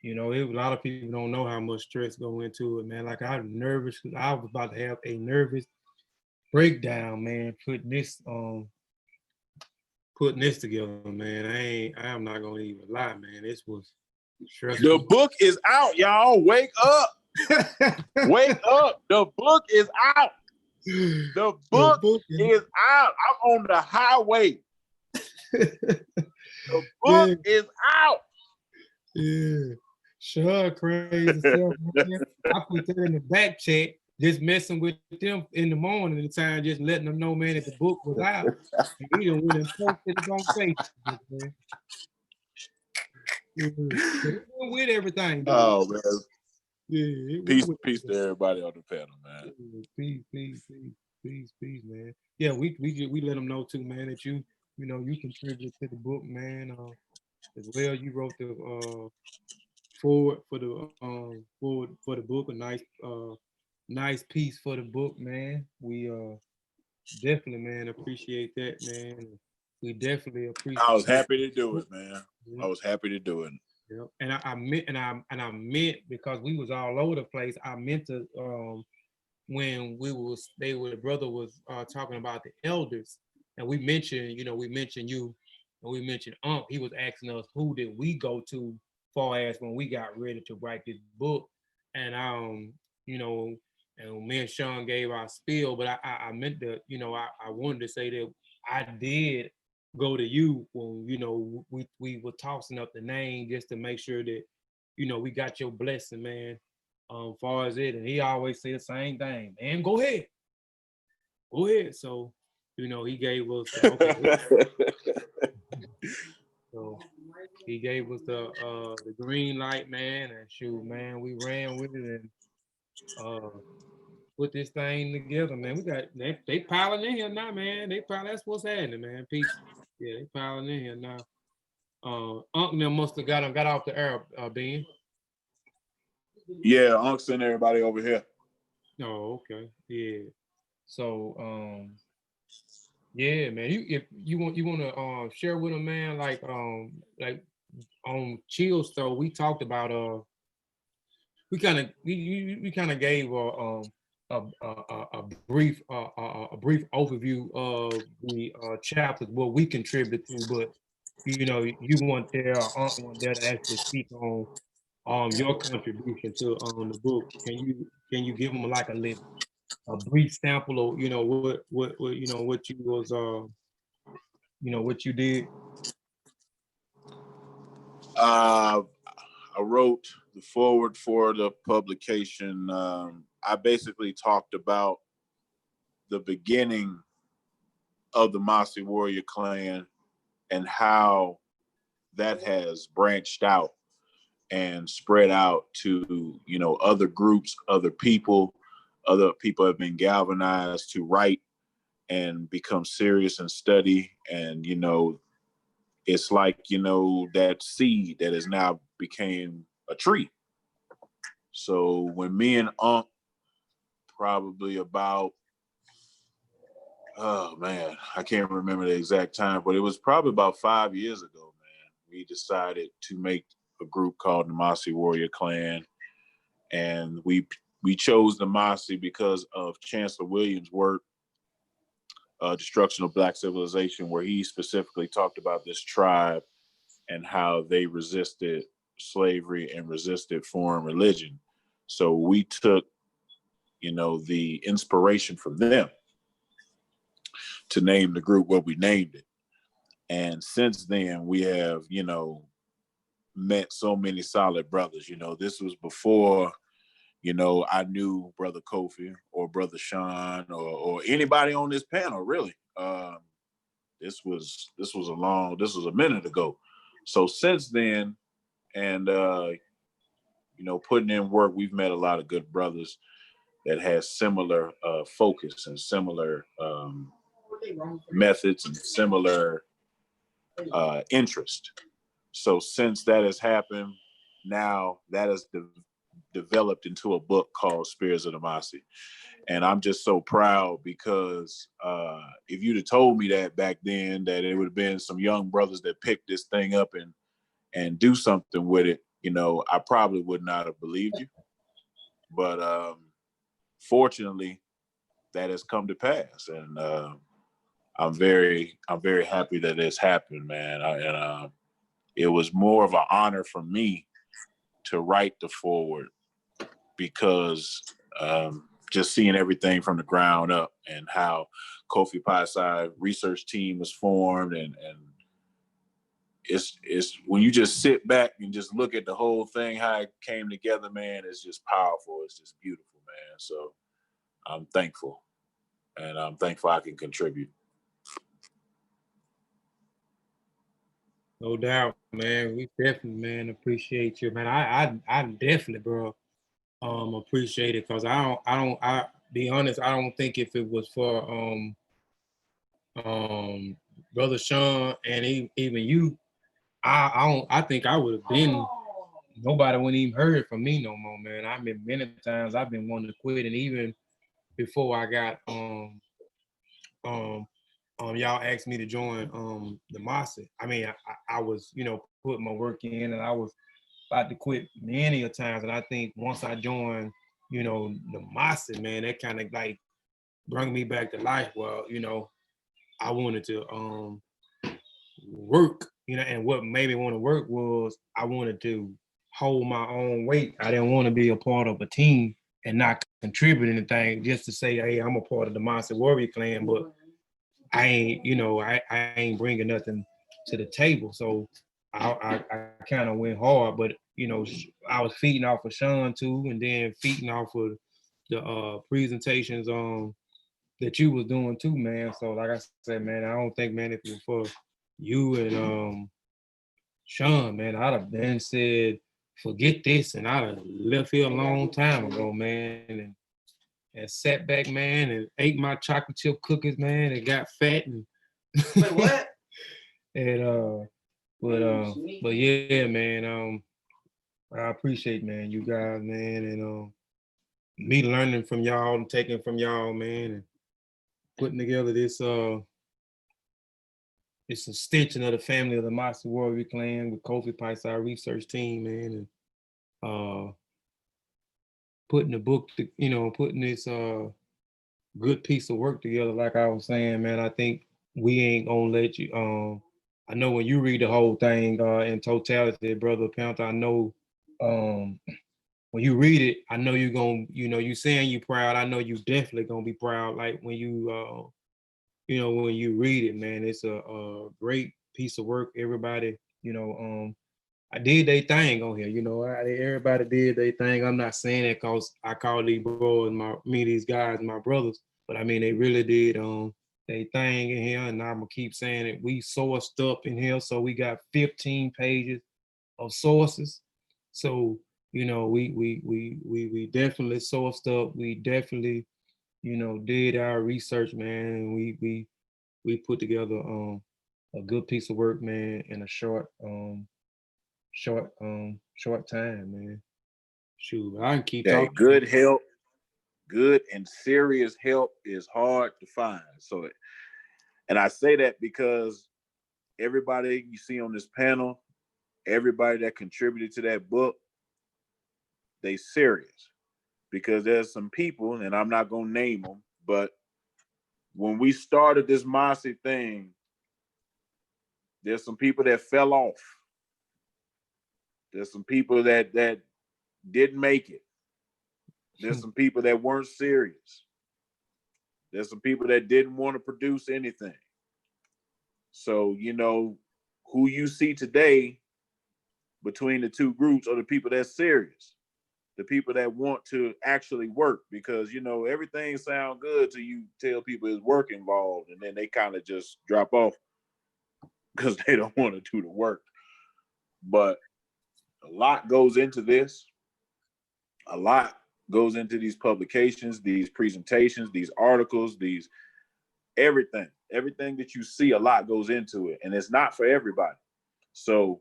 Speaker 2: You know, a lot of people don't know how much stress go into it, man. Like I'm nervous. I was about to have a nervous breakdown, man, putting this together, man. I'm not gonna even lie, man. This was stressful.
Speaker 5: The book is out, y'all. Wake up. Wake up. The book is out. The book is out. I'm on the highway. The book is out.
Speaker 2: Yeah. Sure, crazy stuff. I put that in the back chat, just messing with them in the morning at the time, just letting them know, man, that the book was out. And we done went and posted it on Facebook, man. With everything. Dude.
Speaker 5: Oh man.
Speaker 2: Yeah.
Speaker 5: Peace to everybody on the panel, man.
Speaker 2: Peace, man. Yeah, we let them know too, man, that you contributed to the book, man. As well, you wrote the forward for the book, a nice piece for the book, man. We definitely, man, appreciate that, man. We definitely appreciate.
Speaker 5: I was happy to do it, man. I was happy to do it.
Speaker 2: Yep. And I meant because we was all over the place. I meant to when the brother was talking about the elders, and we mentioned you, and we mentioned he was asking us who did we go to far as when we got ready to write this book, and and me and Shawn gave our spiel, but I meant to, I wanted to say that I did go to you when, we were tossing up the name just to make sure that, we got your blessing, man, far as it. And he always say the same thing, man, go ahead. So, he gave us, so he gave us the green light, man, and shoot, man, we ran with it and put this thing together, man. We got they piling in here now, man. That's what's happening, man. Peace. Yeah, they piling in here now. Unc them must have got off the air, Ben.
Speaker 5: Yeah, Unc sent everybody over here.
Speaker 2: Oh, okay. Yeah. So yeah, man. If you want to share with them, man, like on Chill Store, we talked about we kind of gave a brief overview of the chapters, what we contributed to, but you want there to actually speak on your contribution to the book. Can you give them like a brief sample of what you was what you did?
Speaker 5: I wrote the forward for the publication. I basically talked about the beginning of the Mossi warrior clan and how that has branched out and spread out to, other groups, other people have been galvanized to write and become serious and study. And, it's like, that seed that has now became a tree. So when me and Unc, probably about, oh man, I can't remember the exact time, but it was probably about 5 years ago, man, we decided to make a group called the Mossi Warrior Clan. And we chose the Mossi because of Chancellor Williams' work Destruction of Black Civilization, where he specifically talked about this tribe and how they resisted slavery and resisted foreign religion. So we took, the inspiration from them to name the group what we named it. And since then, we have, met so many solid brothers. This was before, I knew Brother Kofi or Brother Shawn or anybody on this panel, really. This was a minute ago. So since then, and putting in work, we've met a lot of good brothers that has similar focus and similar methods and similar interest. So since that has happened, now that has developed into a book called Spirits of the Mossi. And I'm just so proud because if you'd have told me that back then, that it would have been some young brothers that picked this thing up and do something with it, I probably would not have believed you. But fortunately, that has come to pass, and I'm very happy that it's happened, man. It was more of an honor for me to write the foreword because just seeing everything from the ground up and how Kofi Paisai research team was formed, and it's when you just sit back and just look at the whole thing, how it came together, man, it's just powerful. It's just beautiful, man. So I'm thankful, and I'm thankful I can contribute.
Speaker 2: No doubt, man. We definitely, man, appreciate you, man. I definitely, bro, appreciate it, because I be honest, I don't think if it was for Brother Shawn and even you, I think I would have been, nobody wouldn't even heard from me no more, man. I've been many times I've been wanting to quit, and even before I got y'all asked me to join the Mossi. I mean, I was, putting my work in, and I was about to quit many a times. And I think once I joined, the Mossi, man, that kind of like brought me back to life. Well, I wanted to work, and what made me want to work was I wanted to hold my own weight. I didn't want to be a part of a team and not contribute anything just to say, hey, I'm a part of the Mossi Warrior Clan, but I ain't, I ain't bringing nothing to the table. So I kind of went hard, but I was feeding off of Shawn too, and then feeding off of the presentations that you was doing too, man. So like I said, man, I don't think, man, if it was for you and Shawn, man, I'd have been said, forget this, and I'd have left here a long time ago, man, and sat back, man, and ate my chocolate chip cookies, man, and got fat and
Speaker 6: Wait, what?
Speaker 2: and but yeah, man, I appreciate, man, you guys, man, and me learning from y'all and taking from y'all, man, and putting together this it's extension of the family of the Mossi Warrior Clan with Kofi Paisai research team, man, and putting the book, putting this good piece of work together. Like I was saying, man, I think we ain't gonna let you. I know when you read the whole thing in totality, Brother Panther, I know when you read it, I know you're gonna, you saying you proud. I know you definitely gonna be proud. Like when you, when you read it, man, it's a great piece of work. Everybody, I did their thing on here. Everybody did their thing. I'm not saying that because I call these boys, these guys, my brothers, but I mean, they really did their thing in here. And I'm gonna keep saying it. We sourced up in here, so we got 15 pages of sources. So we definitely sourced up. We definitely did our research, man. And we put together a good piece of work, man, in a short time, man. Shoot, I can keep
Speaker 5: Okay,
Speaker 2: talking.
Speaker 5: good help, good and serious help is hard to find. So, and I say that because everybody you see on this panel, everybody that contributed to that book, they serious. Because there's some people, and I'm not gonna name them, but when we started this Mossi thing, there's some people that fell off. There's some people that didn't make it. There's some people that weren't serious. There's some people that didn't want to produce anything. So, you know, who you see today between the two groups are the people that's serious, the people that want to actually work, because, you know, everything sounds good till you tell people there's work involved, and then they kind of just drop off because they don't want to do the work. But a lot goes into this. A lot goes into these publications, these presentations, these articles, these everything that you see, a lot goes into it, and it's not for everybody. So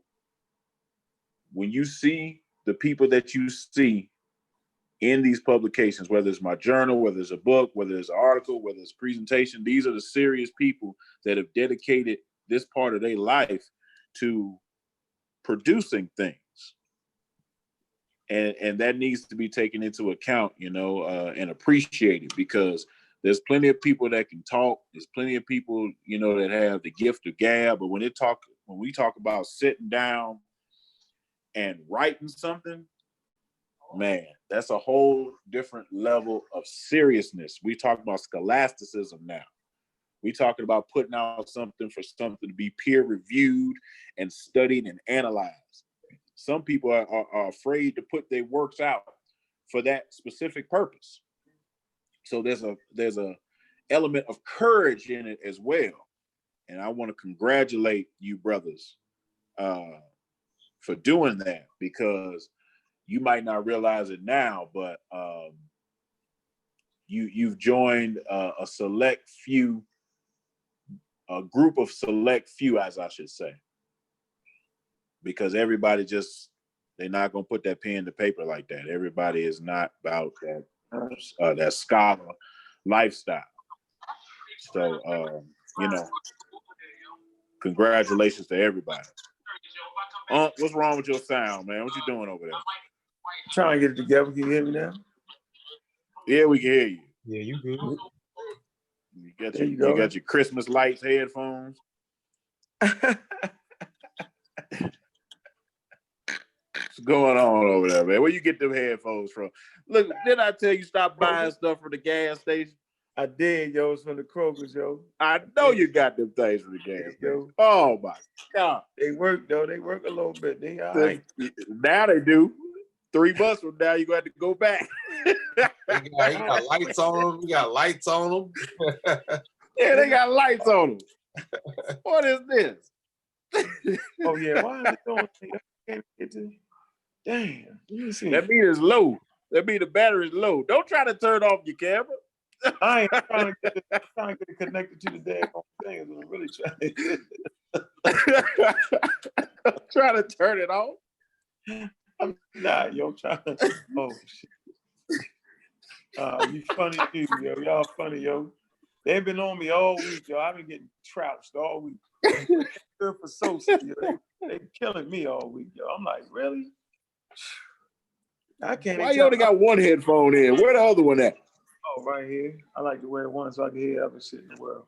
Speaker 5: when you see the people that you see in these publications, whether it's my journal, whether it's a book, whether it's an article, whether it's a presentation, these are the serious people that have dedicated this part of their life to producing things. And that needs to be taken into account, you know, and appreciated, because there's plenty of people that can talk. There's plenty of people, you know, that have the gift of gab. But when we talk about sitting down and writing something, man, that's a whole different level of seriousness. We talk about scholasticism now. We talking about putting out something for something to be peer reviewed and studied and analyzed. Some people are afraid to put their works out for that specific purpose. So there's a element of courage in it as well. And I want to congratulate you brothers for doing that, because you might not realize it now, but you've joined a group of select few, as I should say. Because everybody they're not going to put that pen to paper like that. Everybody is not about that scholar lifestyle. So, you know, congratulations to everybody. What's wrong with your sound, man? What you doing over there?
Speaker 1: Trying to get it together. Can you hear me now?
Speaker 5: Yeah, we can hear you.
Speaker 2: Yeah, you good.
Speaker 5: You got your Christmas lights headphones. What's going on over there, man? Where you get them headphones from? Look, didn't I tell you stop buying stuff from the gas station?
Speaker 1: I did, yo. It's from the Kroger's, yo.
Speaker 5: I know you got them things from the gas station. Oh my God.
Speaker 1: They work, though. They work a little bit. They all right.
Speaker 5: Now they do. 3 months from now, you're going to have to go back.
Speaker 4: You got lights on them. You got lights on them.
Speaker 5: Yeah, they got lights on them. What is this?
Speaker 1: Oh, yeah. Why is it doing? I can't get to... Damn. Let me see.
Speaker 5: That meter's low. That means the battery's low. Don't try to turn off your camera.
Speaker 1: I ain't trying to get it connected to the damn thing. I'm really trying.
Speaker 5: Try to turn it off.
Speaker 1: I'm not, yo. I'm trying to. Oh, shit. You funny too, yo. Y'all funny, yo. They've been on me all week, yo. I've been getting trounced all week. Good for Sosa, yo. They killing me all week, yo. I'm like, really? I can't.
Speaker 5: Why you only got one headphone in? Where the other one at?
Speaker 1: Oh, right here. I like to wear one so I can hear other shit in the world.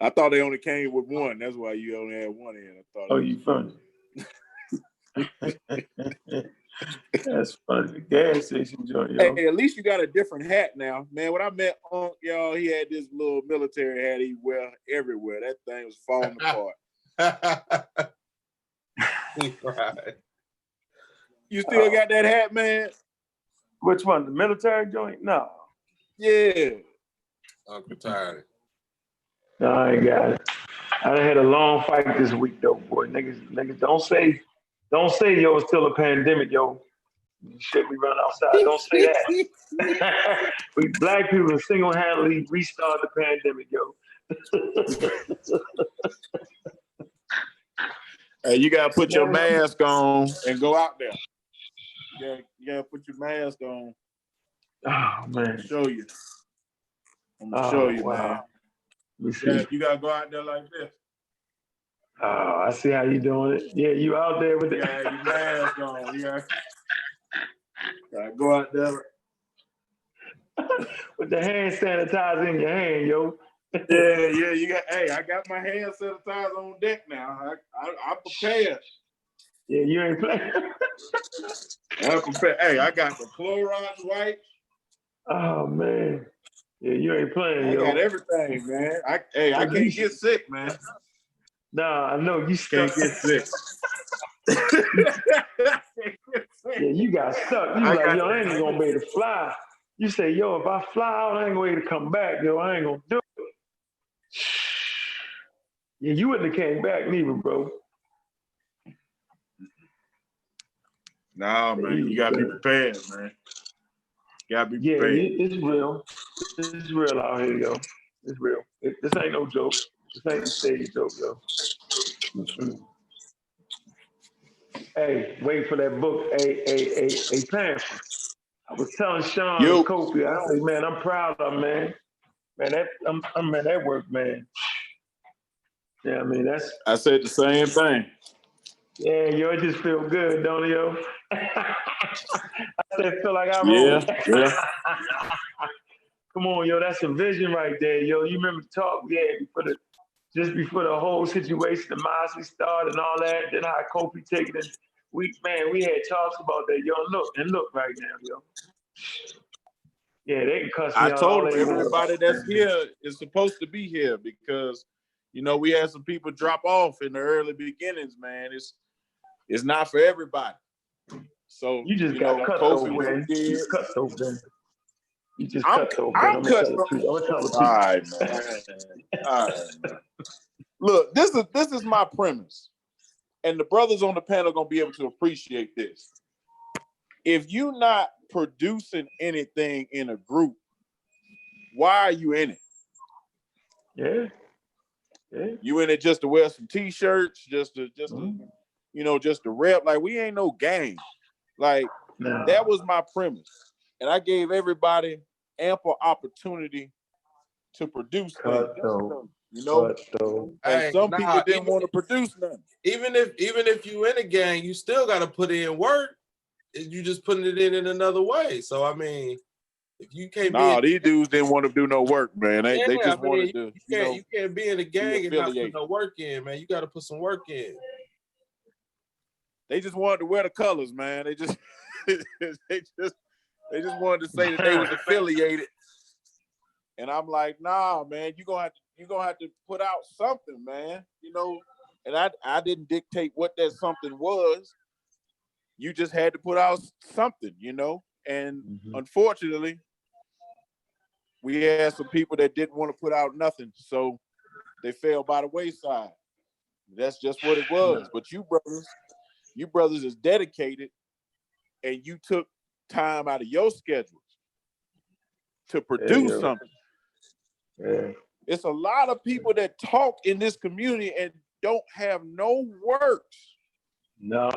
Speaker 5: I thought they only came with one. That's why you only had one in. I thought.
Speaker 1: Oh, you funny. That's funny. The gas station joint, yo.
Speaker 5: Hey, at least you got a different hat now, man. When I met Unc, y'all, he had this little military hat he wear everywhere. That thing was falling apart.
Speaker 4: Right.
Speaker 5: You still got that hat, man?
Speaker 1: Which one? The military joint? No.
Speaker 5: Yeah.
Speaker 4: I'm retired.
Speaker 1: No, I ain't got it. I done had a long fight this week, though, boy. Niggas, don't say, yo, it's still a pandemic, yo. Shit, we run outside. Don't say that. We black people single-handedly restart the pandemic, yo.
Speaker 5: Hey, you gotta put your mask on and go out there. You gotta put your mask on.
Speaker 1: Oh man.
Speaker 5: Show you. I'm gonna show you,
Speaker 1: wow.
Speaker 5: man. You gotta go out there like this.
Speaker 1: Oh, I see how you doing it. Yeah, you out there with
Speaker 5: You gotta have your mask on. You gotta go out there.
Speaker 6: With the hand sanitizer in your hand, yo.
Speaker 5: Yeah, you got. Hey, I got my hand sanitizer on deck now. I'm prepared.
Speaker 6: Yeah, you ain't playing.
Speaker 5: I'm prepared. Hey, I got the Clorox wipes.
Speaker 6: Oh man. Yeah, you ain't playing,
Speaker 5: I
Speaker 6: yo.
Speaker 5: got everything, man. I can't get sick, man.
Speaker 6: Nah, I know you
Speaker 5: Can't
Speaker 6: stuck.
Speaker 5: get sick.
Speaker 6: Yeah, you got stuck. You was like, yo, I ain't gonna be able to fly. You say, yo, if I fly out, I ain't gonna be able to come back, yo. I ain't gonna do it. Yeah, you wouldn't have came back neither, bro.
Speaker 5: Nah, man, you gotta be prepared, man. You gotta be
Speaker 6: Yeah,
Speaker 5: prepared.
Speaker 6: it's real. It's real out here, yo. It's real. This ain't no joke. This ain't the stage joke, yo. Mm-mm. Hey, wait for that book, a Panther. I was telling Shawn and
Speaker 5: Yo,
Speaker 6: Kofi, I say, man, I'm proud of him, man. Man, man, that work, man. Yeah, I mean, that's,
Speaker 5: I said the same thing.
Speaker 6: yeah, yo, it just feel good, don't it, yo? I said, feel like I
Speaker 5: Yeah,
Speaker 6: wrote.
Speaker 5: yeah.
Speaker 6: Come on, yo, that's a vision right there, yo. You remember the talk we had just before the whole situation, the Mossi started and all that, then how Kofi taking it. We had talks about that, yo. Look right now, yo. Yeah, they can cuss me
Speaker 5: I
Speaker 6: out all
Speaker 5: told
Speaker 6: they
Speaker 5: him
Speaker 6: want.
Speaker 5: everybody that's here is supposed to be here because, we had some people drop off in the early beginnings, man. It's not for everybody. So
Speaker 6: You just got cut though,
Speaker 5: Kofi
Speaker 6: man.
Speaker 5: did.
Speaker 6: You cut though, Ben. You just
Speaker 5: I'm
Speaker 6: cut though, Ben. I'm gonna
Speaker 5: cut.
Speaker 6: tell the truth. I'm gonna tell the
Speaker 5: All
Speaker 6: truth.
Speaker 5: right, man. All right, man. Look, this is my premise, and the brothers on the panel are gonna be able to appreciate this. If you're not producing anything in a group, why are you in it?
Speaker 6: Yeah. Yeah.
Speaker 5: You in it just to wear some t-shirts, just to rep. Like, we ain't no gang. Like, that was my premise. And I gave everybody ample opportunity to produce things. And some people didn't want to produce nothing.
Speaker 4: Even if you in a gang, you still gotta put in work. You just putting it in another way. So I mean, if you can't
Speaker 5: these dudes didn't want to do no work, man. They just wanted to.
Speaker 4: You can't be in a gang and not put no work in, man. You got to put some work in.
Speaker 5: They just wanted to wear the colors, man. They just wanted to say that they was affiliated. And I'm like, nah, man, you're gonna have to put out something, man. And I didn't dictate what that something was. You just had to put out something, And unfortunately, we had some people that didn't want to put out nothing, so they fell by the wayside. That's just what it was. But you brothers is dedicated, and you took time out of your schedules to produce something.
Speaker 6: Yeah.
Speaker 5: It's a lot of people that talk in this community and don't have no works.
Speaker 6: No.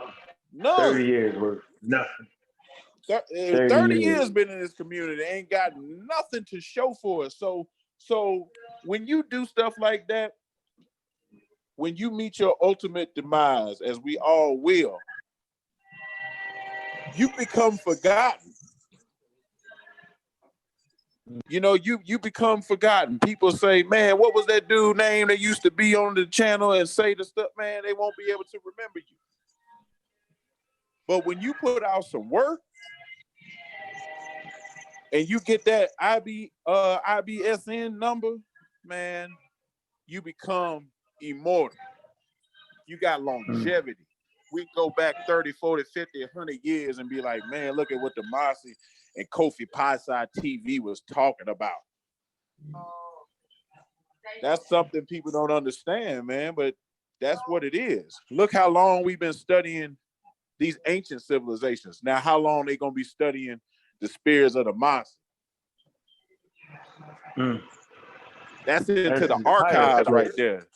Speaker 5: None.
Speaker 6: 30 years worth. Nothing.
Speaker 5: 30 years been in this community, ain't got nothing to show for it. So when you do stuff like that, when you meet your ultimate demise, as we all will, you become forgotten. You become forgotten. People say, man, what was that dude name that used to be on the channel and say the stuff? Man, they won't be able to remember you. But when you put out some work, and you get that IBSN number, man, you become immortal. You got longevity. We go back 30, 40, 50, 100 years and be like, man, look at what the Mossi and Kofi Pi-Side TV was talking about. That's something people don't understand, man, but that's what it is. Look how long we've been studying these ancient civilizations. Now, how long they gonna be studying the spears of the Mossi? That's into the archives right there.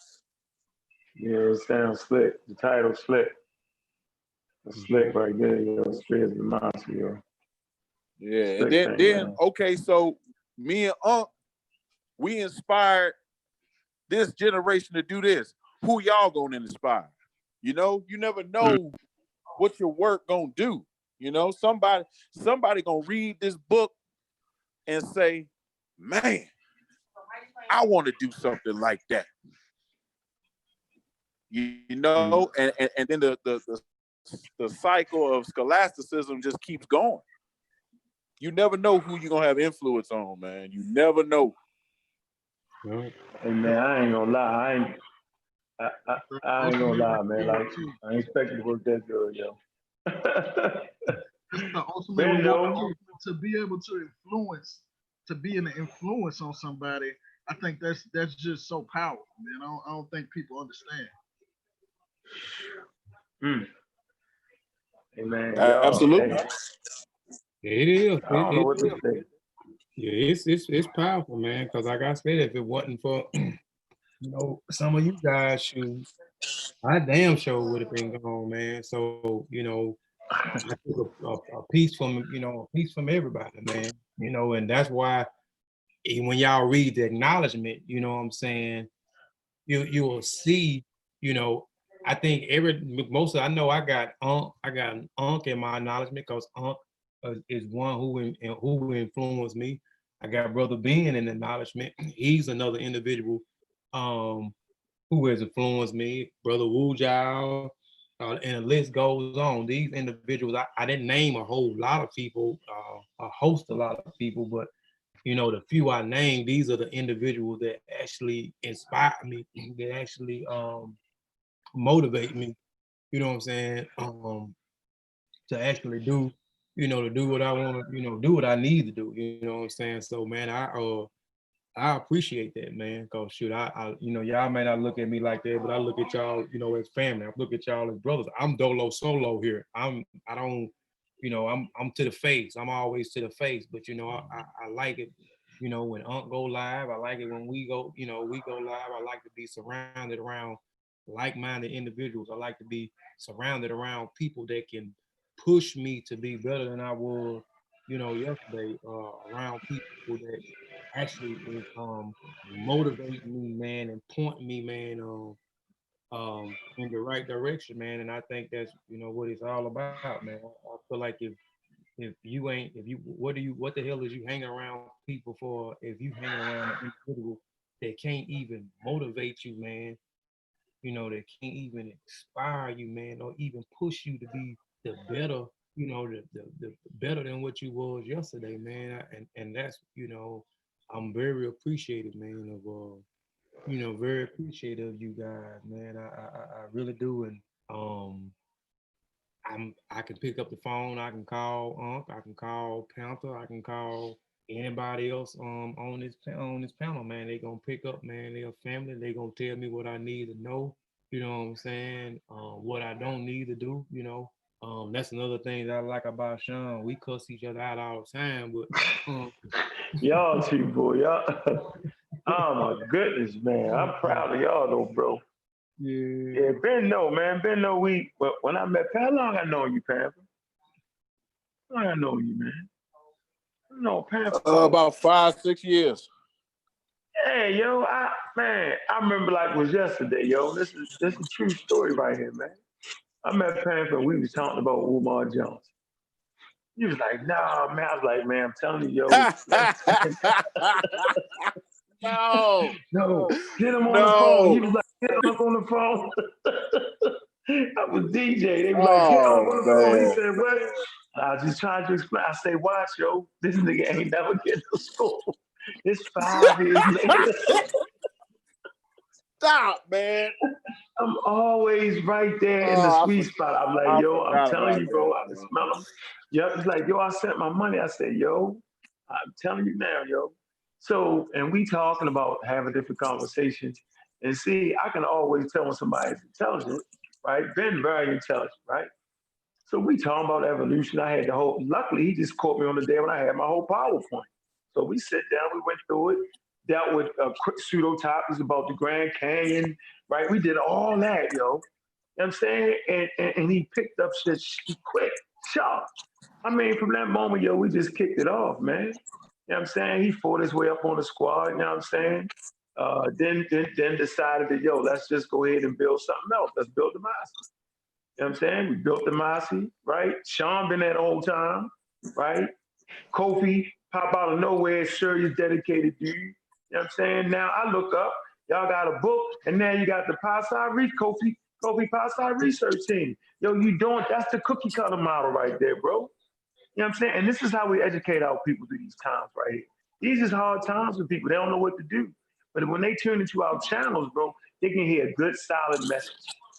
Speaker 6: Yeah, it sounds slick. The title slick. It's slick right there, Spears of the Mossi,
Speaker 5: Yeah, and then okay, so me and Unc, we inspired this generation to do this. Who y'all gonna inspire? You never know what your work gonna do. Somebody gonna read this book and say, man, I want to do something like that. You know, and then the cycle of scholasticism just keeps going. You never know who you're gonna have influence on, man. You never know.
Speaker 6: Hey man, I ain't gonna lie. I ain't gonna lie, man. Like I ain't expecting to work that good, yo.
Speaker 7: That's the ultimate
Speaker 6: Ben
Speaker 7: reward
Speaker 6: know.
Speaker 7: to be able to influence, to be an influence on somebody. I think that's just so powerful, man. I don't think people understand.
Speaker 6: Mm. Hey man, yo,
Speaker 5: Absolutely.
Speaker 6: hey,
Speaker 2: It is.
Speaker 6: I don't know what to say.
Speaker 2: Yeah, it's powerful, man. Because like I said, if it wasn't for some of you guys, shoot, I damn sure would have been gone, man. So I took a piece from a piece from everybody, man. And that's why when y'all read the acknowledgement, you know what I'm saying, you will see, you know, I think I know I got an Unc in my acknowledgement because Unc is one who influenced me. I got Brother Ben in acknowledgement. He's another individual who has influenced me. Brother Wu Jiao, and the list goes on. These individuals, I didn't name a whole lot of people, host a lot of people, but the few I named, these are the individuals that actually inspire me, that actually motivate me, you know what I'm saying, to actually do, to do what I want to, do what I need to do, you know what I'm saying? So man, I appreciate that, man, because shoot, y'all may not look at me like that, but I look at y'all, as family. I look at y'all as brothers. I'm dolo solo here. I don't, I'm to the face. I'm always to the face, but I like it, when Unc go live. I like it when we go live. I like to be surrounded around like-minded individuals. I like to be surrounded around people that can push me to be better than I was, yesterday, around people that actually motivate me, man, and point me, man, in the right direction, man. And I think that's what it's all about, man. I feel like if you ain't if you what the hell is you hanging around people for if you hanging around an individual that can't even motivate you, man, that can't even inspire you, man, or even push you to be the better, the better than what you was yesterday, man. And that's, I'm very appreciative, man, of very appreciative of you guys, man. I really do. And I can pick up the phone, I can call Unc, I can call Panther, I can call anybody else on this panel, man. They gonna pick up, man. They're family. They gonna tell me what I need to know. You know what I'm saying? What I don't need to do. That's another thing that I like about Shawn. We cuss each other out all the time, but
Speaker 6: Y'all two boy, y'all. Oh my goodness, man. I'm proud of y'all though, bro.
Speaker 2: yeah.
Speaker 6: Yeah, Ben know, man. Ben know but when I met how long I know you, Panther? How long I know you, man? I know Panther.
Speaker 5: About 5-6 years.
Speaker 6: Hey, yo, I remember like it was yesterday, yo. This is a true story right here, man. I met Panther and we was talking about Umar Johnson. He was like, nah, man. I was like, man, I'm telling you, yo.
Speaker 5: No.
Speaker 6: No, get him on the phone. He
Speaker 5: No.
Speaker 6: was like, get Unc on the phone. I was DJ. They was like, get Unc
Speaker 5: Oh
Speaker 6: on the phone. He
Speaker 5: man.
Speaker 6: said, what? I was just trying to explain. I say, watch, yo. This nigga ain't never get to school. It's 5 years later.
Speaker 5: Stop, man.
Speaker 6: I'm always right there in the
Speaker 5: Oh,
Speaker 6: sweet spot. I'm like,
Speaker 5: I
Speaker 6: yo, I'm
Speaker 5: forgot
Speaker 6: telling
Speaker 5: about
Speaker 6: you, bro,
Speaker 5: that,
Speaker 6: I can
Speaker 5: man.
Speaker 6: smell them. Yep, it's like, yo, I sent my money. I said, yo, I'm telling you now, yo. So, and we talking about having different conversations. And see, I can always tell when somebody's intelligent, right? Ben very intelligent, right? So we talking about evolution. I had the whole, luckily he just caught me on the day when I had my whole PowerPoint. So we sit down, we went through it, dealt with quick pseudo topics about the Grand Canyon, right? We did all that, yo. You know what I'm saying? And he picked up shit quick, sharp. I mean, from that moment, yo, we just kicked it off, man. You know what I'm saying? He fought his way up on the squad, you know what I'm saying? Then decided that, yo, let's just go ahead and build something else. Let's build the Mossi. You know what I'm saying? We built the Mossi, right? Shawn been there the whole time, right? Kofi pop out of nowhere, serious, dedicated dude. You know what I'm saying? Now I look up, y'all got a book, and now you got the Kofi Pie Research Team. Yo, you doing, that's the cookie cutter model right there, bro. You know what I'm saying? And this is how we educate our people through these times right here. These is hard times for people. They don't know what to do. But when they tune into our channels, bro, they can hear a good, solid message.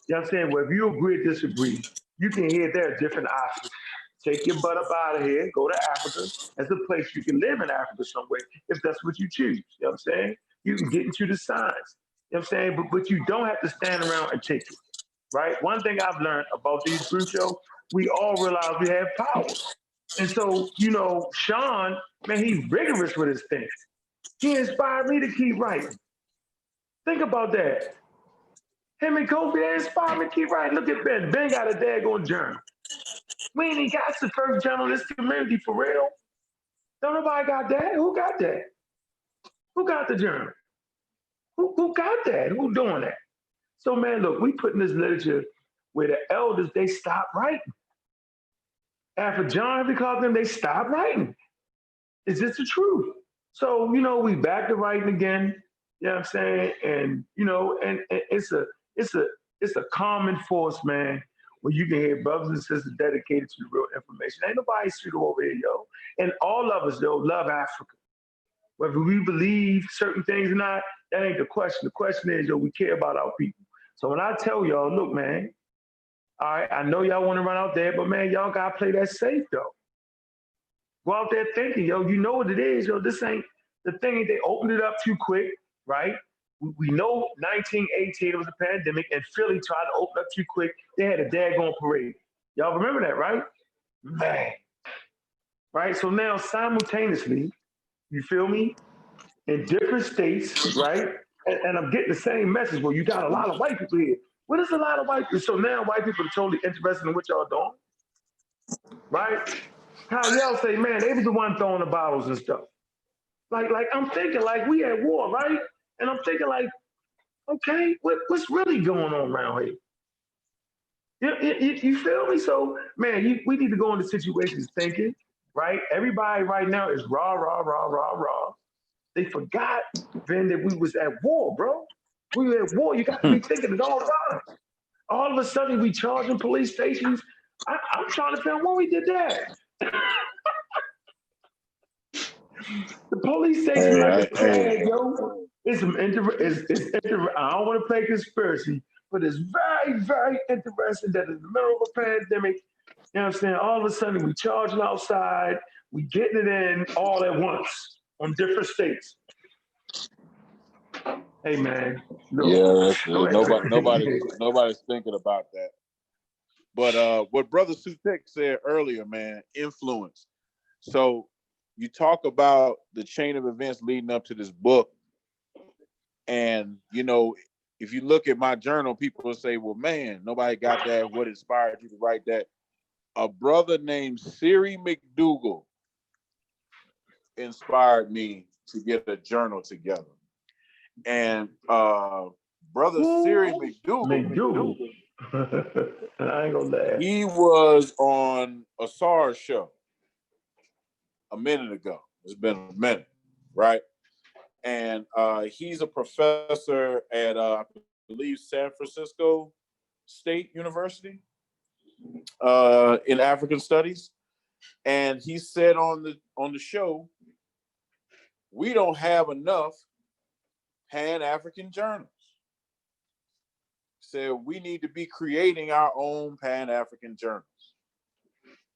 Speaker 6: You know what I'm saying? Well, if you agree or disagree, you can hear there are different options. Take your butt up out of here, go to Africa. That's a place you can live in Africa somewhere if that's what you choose. You know what I'm saying? You can get into the science. You know what I'm saying? But you don't have to stand around and take it. Right? One thing I've learned about these groups, yo, we all realize we have power. And so, Shawn, man, he's rigorous with his thing. He inspired me to keep writing. Think about that. Him and Kofi, they inspired me to keep writing. Look at Ben. Ben got a daggone journal. We ain't even got the first journal in this community for real. Don't nobody got that. Who got that? Who got the journal? Who got that? Who doing that? So, man, look, we put in this literature where the elders, they stopped writing. After John Henry called them, they stopped writing. It's just the truth. So, we back to writing again. You know what I'm saying? And, and it's a common force, man, where you can hear brothers and sisters dedicated to the real information. Ain't nobody pseudo over here, yo. And all of us, yo, love Africa. Whether we believe certain things or not, that ain't the question. The question is, yo, we care about our people. So when I tell y'all, look, man, all right, I know y'all want to run out there, but man, y'all gotta play that safe though. Go out there thinking, yo, you know what it is, yo. This ain't the thing. They opened it up too quick, right? We know 1918 it was a pandemic, and Philly tried to open up too quick. They had a daggone parade. Y'all remember that, right? Man, right? So now simultaneously, you feel me? In different states, right? And I'm getting the same message. Well, you got a lot of white people here. What is a lot of white people? So now white people are totally interested in what y'all doing, right? How y'all say, man, they was the one throwing the bottles and stuff. Like I'm thinking, like we at war, right? And I'm thinking, like, okay, what's really going on around here? You feel me? So, man, we need to go into situations thinking, right? Everybody right now is rah, rah, rah, rah, rah. They forgot then that we was at war, bro. We were at war. You got to be thinking at all times. All of a sudden, we charging police stations. I'm trying to figure out when we did that. The police station like a tag, yo. It's some I don't want to play conspiracy, but it's very, very interesting that in the middle of a pandemic, you know what I'm saying? All of a sudden, we charging outside, we getting it in all at once on different states. Hey man,
Speaker 5: yeah, nobody's thinking about that. But what Brother Sutek said earlier, man, influence. So you talk about the chain of events leading up to this book, and if you look at my journal, people will say, "Well, man, nobody got that. What inspired you to write that?" A brother named Siri McDougal inspired me to get a journal together. And brother Siri McDougal,
Speaker 6: I ain't gonna laugh.
Speaker 5: he was on a SARS show a minute ago. It's been a minute, right? And he's a professor at I believe San Francisco State University in African Studies. And he said on the show, we don't have enough Pan-African journals. Said we need to be creating our own Pan-African journals.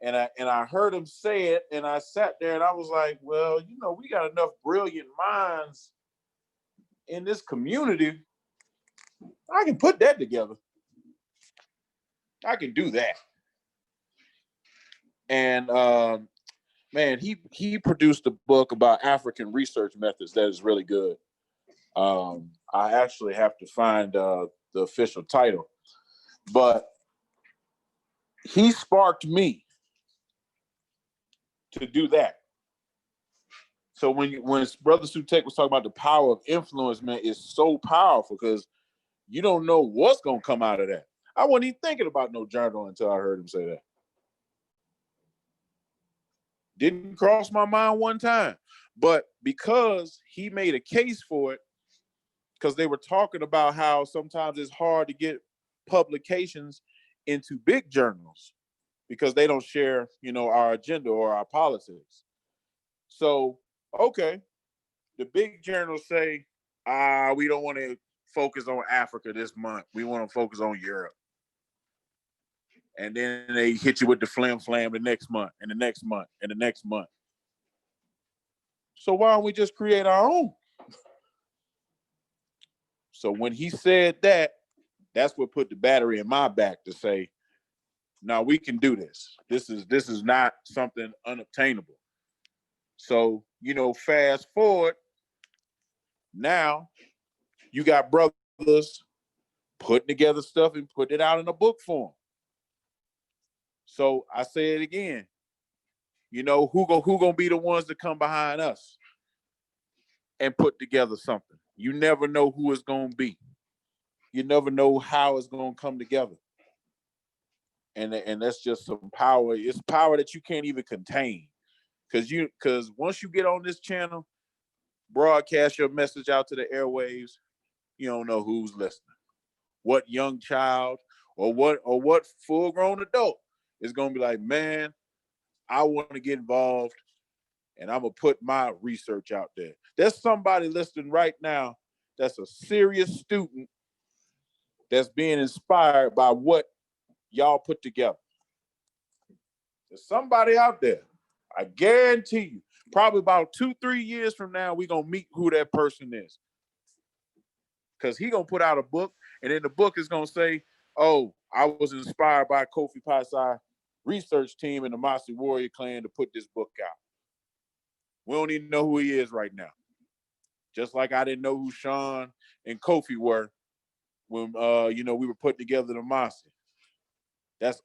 Speaker 5: And I heard him say it, and I sat there and I was like, well, we got enough brilliant minds in this community. I can put that together. I can do that. And man, he produced a book about African research methods that is really good. I actually have to find the official title, but he sparked me to do that. So when Brother Sutek was talking about the power of influence, man, it's so powerful because you don't know what's gonna come out of that. I wasn't even thinking about no journal until I heard him say that. Didn't cross my mind one time. But because he made a case for it, because they were talking about how sometimes it's hard to get publications into big journals because they don't share, our agenda or our politics. So, okay, the big journals say, we don't want to focus on Africa this month. We want to focus on Europe. And then they hit you with the flam the next month and the next month and the next month. So why don't we just create our own? So when he said that, that's what put the battery in my back to say, no, we can do this. This is not something unobtainable. So, fast forward, now you got brothers putting together stuff and putting it out in a book form. So I say it again, who gonna be the ones that come behind us and put together something? You never know who it's gonna be. You never know how it's gonna come together. And that's just some power. It's power that you can't even contain. Because once you get on this channel, broadcast your message out to the airwaves, you don't know who's listening. What young child or what full-grown adult is gonna be like, man, I want to get involved and I'm gonna put my research out there. There's somebody listening right now that's a serious student that's being inspired by what y'all put together. There's somebody out there. I guarantee you, probably about 2-3 years from now, we're gonna meet who that person is. Because he gonna put out a book, and then the book is gonna say, oh, I was inspired by Kofi Paisai research team and the Mossi Warrior Clan to put this book out. We don't even know who he is right now. Just like I didn't know who Shawn and Kofi were when we were putting together the Mossi. That's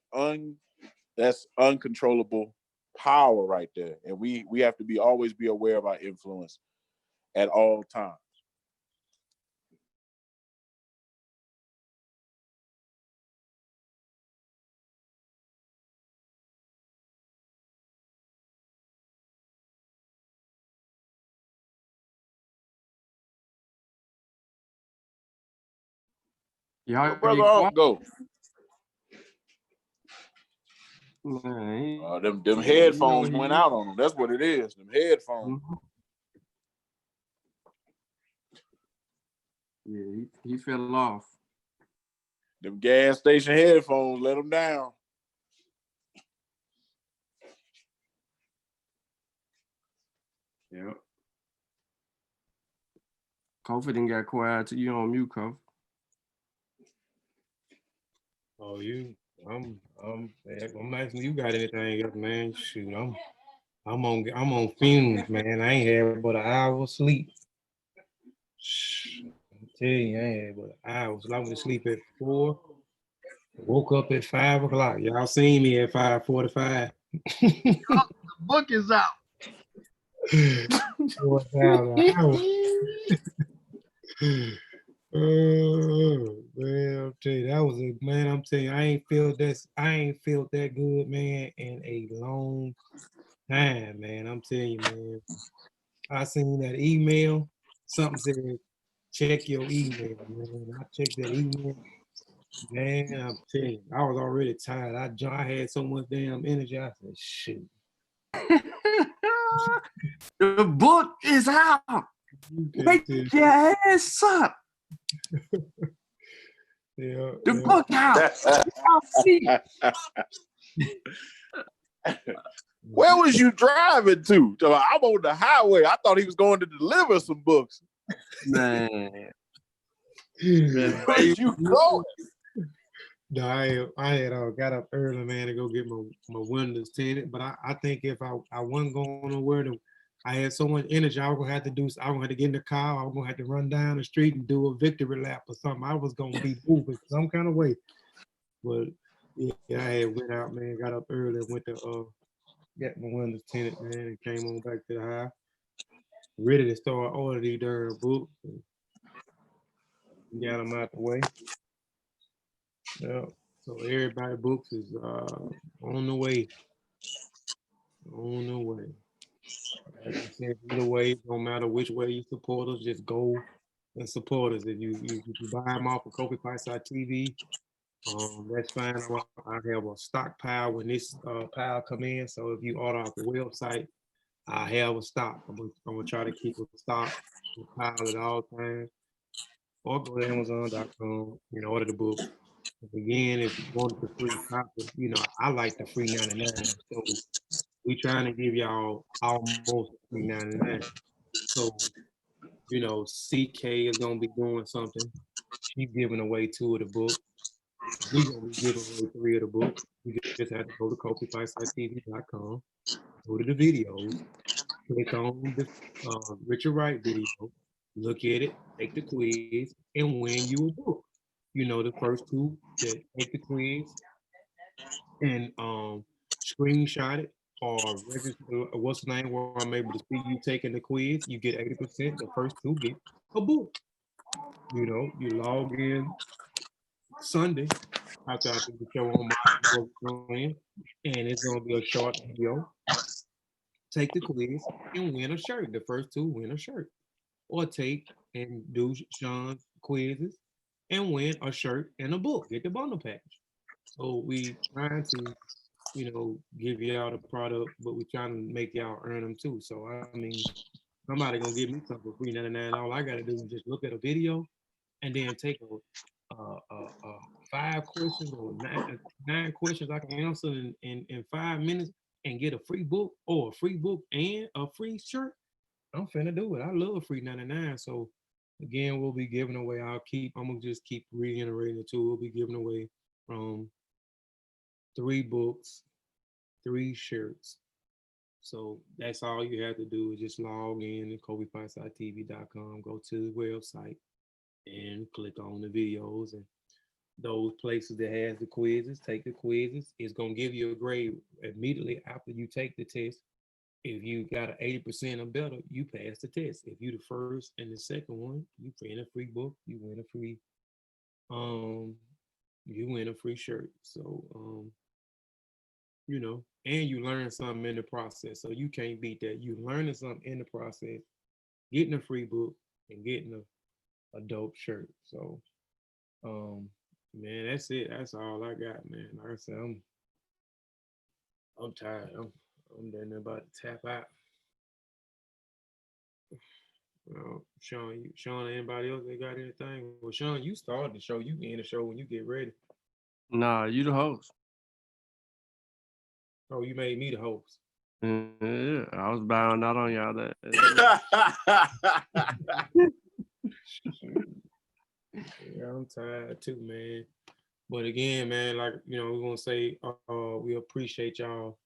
Speaker 5: uncontrollable power right there. And we have to always be aware of our influence at all times.
Speaker 1: Y'all
Speaker 5: Where Brother
Speaker 1: get
Speaker 5: Unc go?
Speaker 1: Man,
Speaker 5: Them headphones went out on him. That's what it is. Them headphones.
Speaker 1: Mm-hmm. Yeah, he fell off.
Speaker 5: Them gas station headphones let him down.
Speaker 1: Yep. Kofi didn't get quiet till you on mute, Kofi.
Speaker 2: Oh, I'm asking you got anything else, man? Shoot, I'm on fumes, man. I ain't had but an hour of sleep. I tell you, I ain't had but an hour. So I went to sleep at 4. Woke up at 5 o'clock. Y'all seen me at 5:45.
Speaker 7: The book is out.
Speaker 2: Oh man, I'm telling you, that was a man. I'm telling you, I ain't felt that good, man, in a long time, man. I'm telling you, man. I seen that email. Something said, check your email, man. I checked that email. Man, I'm telling you, I was already tired. I had so much damn energy. I said, shoot.
Speaker 1: The book is out. Wake your ass up.
Speaker 2: Yeah,
Speaker 1: the book out.
Speaker 5: Where was you driving to? I'm on the highway. I thought he was going to deliver some books.
Speaker 1: Man.
Speaker 5: Where you going?
Speaker 2: No, I had got up early, man, to go get my windows tinted. But I think if I wasn't going nowhere, I had so much energy, I was gonna have to get in the car. I was gonna have to run down the street and do a victory lap or something. I was gonna be moving some kind of way. But yeah, I had went out, man, got up early, went to get my windows tinted, man, and came on back to the house. Ready to start ordering these darn books. Got them out the way. Yeah. So everybody books is on the way. On the way. Like I said, either way, it don't matter which way you support us, just go and support us. If you buy them off of Kobe Fightside TV, that's fine. I have a stockpile when this pile come in. So if you order off the website, I have a stock. I'm gonna try to keep a stock pile at all times. Or go to Amazon.com, order the book. Again, if you want the free copy, I like the free 99. So we trying to give y'all almost free 99. So, CK is gonna be doing something. She's giving away 2 of the books. We're gonna be giving away 3 of the books. You just have to go to KofiFightSiteTV.com, go to the videos, click on the Richard Wright video, look at it, take the quiz, and win you a book. The first 2 that take the quiz and screenshot it or register, what's the name, where I'm able to see you taking the quiz, you get 80%. The first 2 get a book. You log in Sunday after I do the show on my plan, and it's gonna be a short video. Take the quiz and win a shirt. The first 2 win a shirt, or take and do Shawn's quizzes and win a shirt and a book. Get the bundle package. So we trying to, give y'all the product, but we trying to make y'all earn them too. So I mean, somebody gonna give me something for free 99. All I gotta do is just look at a video and then take a 5 questions or 9 questions I can answer in 5 minutes and get a free book or a free book and a free shirt. I'm finna do it. I love free 99. So again, we'll be giving away. I'm gonna just keep reiterating it too. We'll be giving away 3 books, 3 shirts. So that's all you have to do is just log in to KobeFightSideTV.com, go to the website and click on the videos and those places that has the quizzes, take the quizzes. It's gonna give you a grade immediately after you take the test. If you got an 80% or better, you pass the test. If you the first and the second one, you win a free book, you win a free shirt. So and you learn something in the process. So you can't beat that. You learning something in the process, getting a free book and getting a dope shirt. So man, that's it. That's all I got, man. Like I said, I'm tired. I'm done about to tap out. Shawn, anybody else that got anything? Well, Shawn, you started the show. You end the show when you get ready.
Speaker 1: Nah, you the host.
Speaker 2: Oh, you made me the host.
Speaker 1: Yeah, I was bowing out on y'all that.
Speaker 2: Yeah, I'm tired too, man. But again, man, like we're gonna say, we appreciate y'all.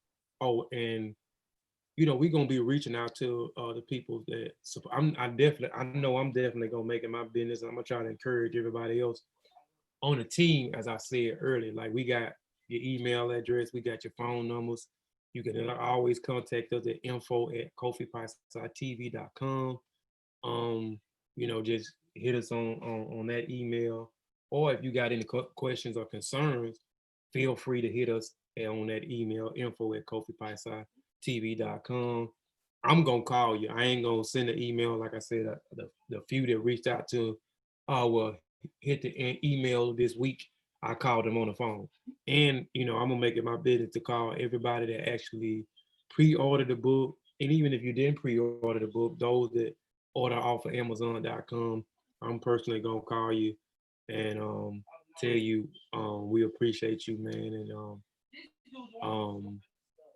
Speaker 2: Oh, and we're gonna be reaching out to the people that. So I know I'm definitely gonna make it my business. I'm gonna try to encourage everybody else on the team, as I said earlier. Like we got your email address, we got your phone numbers. You can always contact us at info@KofiFightSideTV.com. Just hit us on that email. Or if you got any questions or concerns, feel free to hit us on that email, info@KofiFightSideTV.com. I'm gonna call you. I ain't gonna send an email. Like I said, the few that reached out to, well, hit the email this week. I called them on the phone, and I'm gonna make it my business to call everybody that actually pre-ordered the book, and even if you didn't pre-order the book, those that order off of Amazon.com, I'm personally gonna call you and tell you we appreciate you, man, and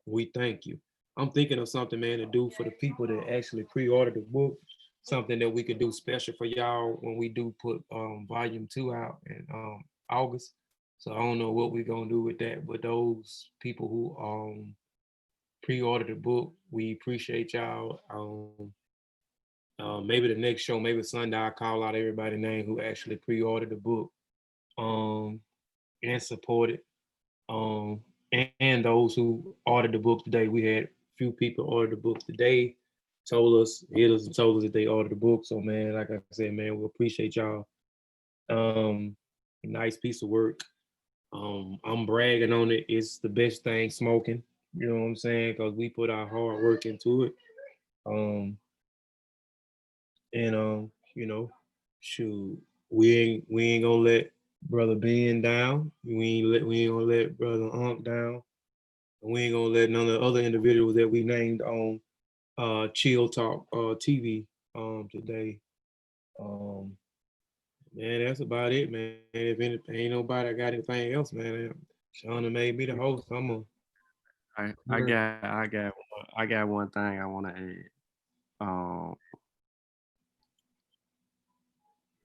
Speaker 2: we thank you. I'm thinking of something, man, to do for the people that actually pre-ordered the book. Something that we could do special for y'all when we do put volume 2 out in August. So I don't know what we're gonna do with that, but those people who pre-ordered the book, we appreciate y'all. Maybe the next show, maybe Sunday, I'll call out everybody's name who actually pre-ordered the book and supported. And those who ordered the book today. We had a few people order the book today, hit us and told us that they ordered the book. So man, like I said, man, we appreciate y'all. Nice piece of work. I'm bragging on it. It's the best thing smoking. You know what I'm saying? Because we put our hard work into it. Um, and you know, shoot, we ain't gonna let brother Ben down. We ain't gonna let brother Unc down. And we ain't gonna let none of the other individuals that we named on Chill Talk TV today. Um, man, that's about it, man. If ain't nobody got anything else, man, Shawn made me the host.
Speaker 1: I got one thing I want to add.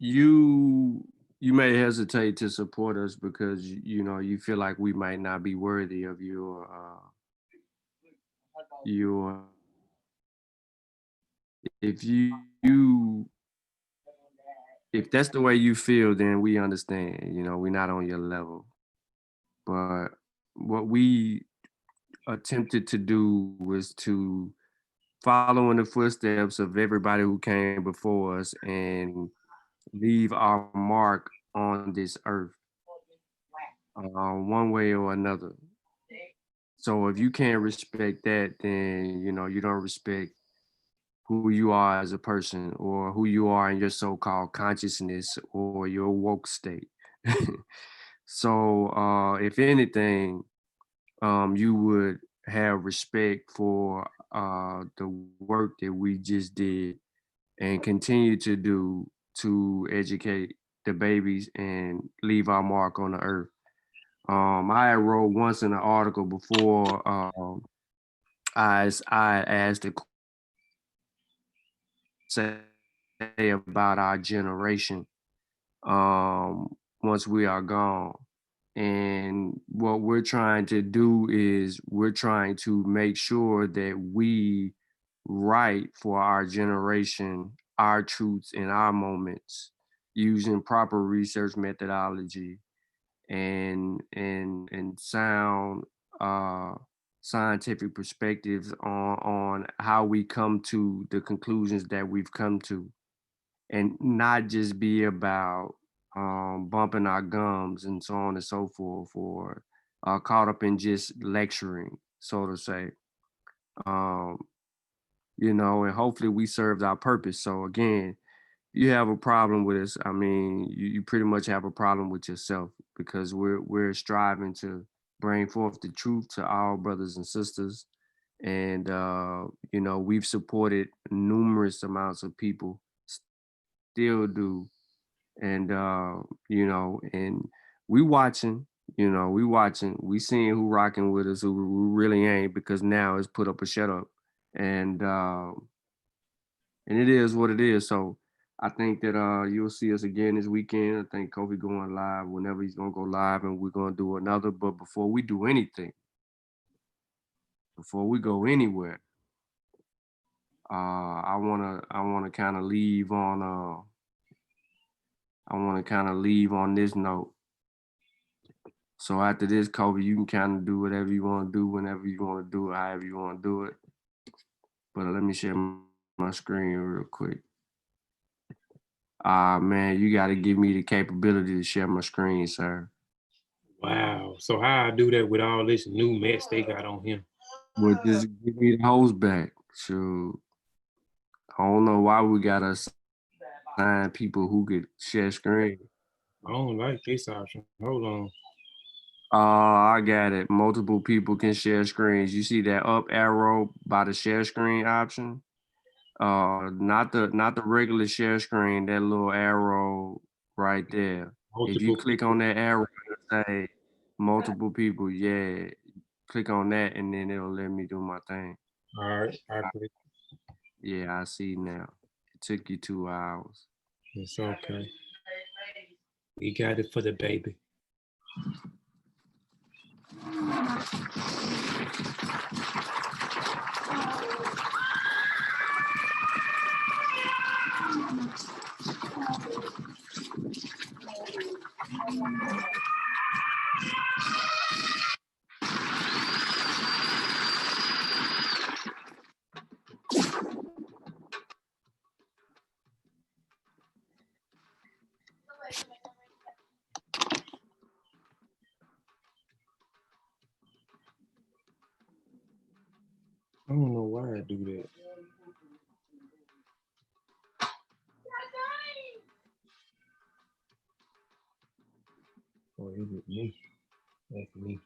Speaker 1: You may hesitate to support us because you know you feel like we might not be worthy of your if you if that's the way you feel, then we understand. You know, we're not on your level. But what we attempted to do was to follow in the footsteps of everybody who came before us and leave our mark on this earth, one way or another. So if you can't respect that, then you know you don't respect who you are as a person or who you are in your so-called consciousness or your woke state. So if anything, you would have respect for the work that we just did and continue to do to educate the babies and leave our mark on the earth. I had wrote once in an article before I asked a say about our generation once we are gone. And what we're trying to do is we're trying to make sure that we write for our generation our truths and our moments using proper research methodology and sound scientific perspectives on how we come to the conclusions that we've come to, and not just be about bumping our gums and so on and so forth, or caught up in just lecturing, so to say. Um, you know, and hopefully we served our purpose. So again, you have a problem with us, I mean, you pretty much have a problem with yourself, because we're striving to bring forth the truth to our brothers and sisters. And you know, we've supported numerous amounts of people, still do. And you know, and we watching, you know, we seeing who rocking with us, who really ain't, because now it's put up or shut up. And it is what it is. So I think that you'll see us again this weekend. I think Kobe going live whenever he's gonna go live, and we're gonna do another. But before we do anything, before we go anywhere, I wanna kind of leave on this note. So after this, Kobe, you can kind of do whatever you want to do, whenever you want to do it, however you want to do it. But let me share my screen real quick. Man, you got to give me the capability to share my screen, sir.
Speaker 2: Wow. So how I do that with all this new mess they got on him?
Speaker 1: Well, just give me the host back. So I don't know why we gotta assign people who could share screen.
Speaker 2: I don't like this option. Hold on.
Speaker 1: I got it. Multiple people can share screens. You see that up arrow by the share screen option? Not the regular share screen, that little arrow right there. If you
Speaker 2: Multiple
Speaker 1: click
Speaker 2: people.
Speaker 1: on that arrow and say multiple people, yeah, click on that and then it'll let me do my thing.
Speaker 2: All right. I click.
Speaker 1: Yeah, I see now. It took you 2 hours.
Speaker 2: It's okay. We got it for the baby. I don't know why I do that. me. That's me.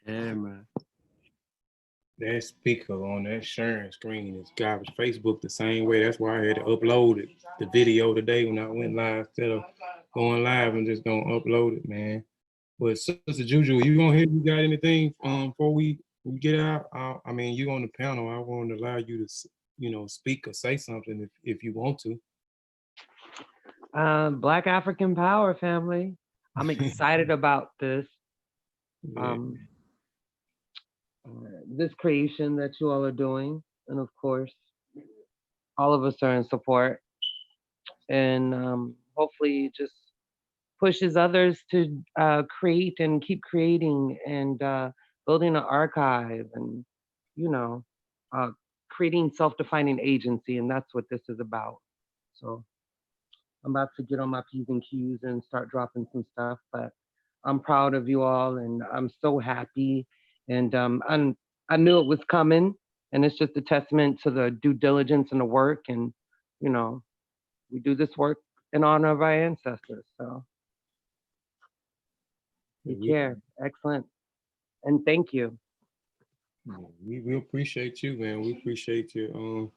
Speaker 1: Yeah, man.
Speaker 2: That speaker on that sharing screen is garbage. Facebook the same way. That's why I had to upload it, the video today when I went live. Instead of going live, I'm just gonna upload it, man. But Sister Juju, you gonna hear you got anything before we get out? I mean, you on the panel. I want to allow you to, speak or say something if you want to.
Speaker 8: Black African Power, family. I'm excited about this.
Speaker 2: Yeah.
Speaker 8: This creation that you all are doing, and of course, all of us are in support, and hopefully, just pushes others to create and keep creating and building an archive, and you know, uh, creating self-defining agency, and that's what this is about. So I'm about to get on my P's and Q's and start dropping some stuff, but I'm proud of you all and I'm so happy. And I knew it was coming, and it's just a testament to the due diligence and the work. And, you know, we do this work in honor of our ancestors. So take care. Excellent. And thank you.
Speaker 2: We appreciate you, man. We appreciate your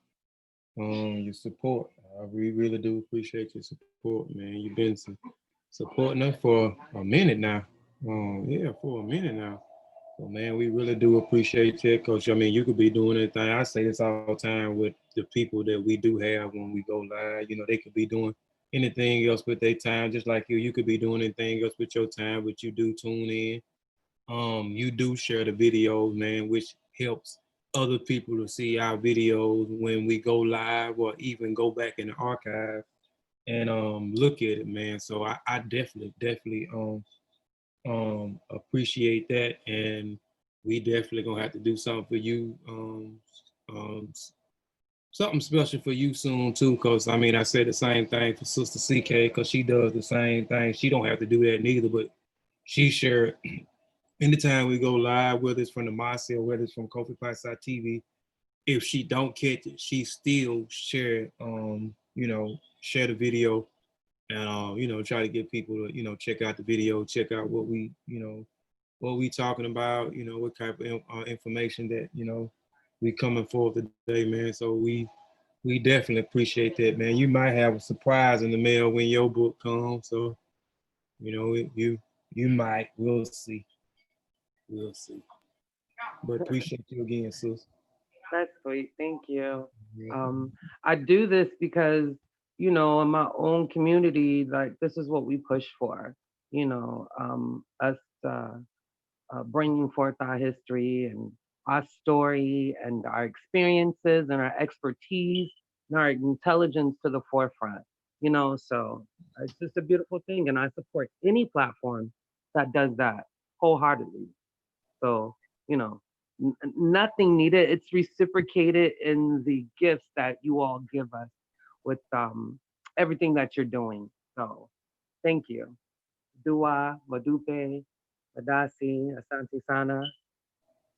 Speaker 2: support. We really do appreciate your support, man. You've been supporting us for a minute now. For a minute now. So, man, we really do appreciate that, Coach. I mean, you could be doing anything. I say this all the time with the people that we do have when we go live. You know, they could be doing anything else with their time, just like you. You could be doing anything else with your time, but you do tune in. You do share the videos, man, which helps other people to see our videos when we go live or even go back in the archive and look at it, man. So I definitely appreciate that, and we definitely gonna have to do something for you, something special for you soon too. Cause I mean, I said the same thing for Sister CK, cause she does the same thing. She don't have to do that neither, but she shared anytime we go live, whether it's from the Mossi or whether it's from Kofi Pantha TV. If she don't catch it, she still share share the video and try to get people to check out the video, check out what we talking about, what type of information that we coming forth today, man. So we definitely appreciate that, man. You might have a surprise in the mail when your book comes, so you might. We'll see. We'll see. But appreciate you again, sis.
Speaker 8: That's sweet. Thank you.
Speaker 2: Yeah.
Speaker 8: I do this because, in my own community, like this is what we push for, us bringing forth our history and our story and our experiences and our expertise and our intelligence to the forefront, so it's just a beautiful thing. And I support any platform that does that wholeheartedly. So, nothing needed. It's reciprocated in the gifts that you all give us with everything that you're doing. So, thank you. Dua, Madupe, Madasi, Asante Sana.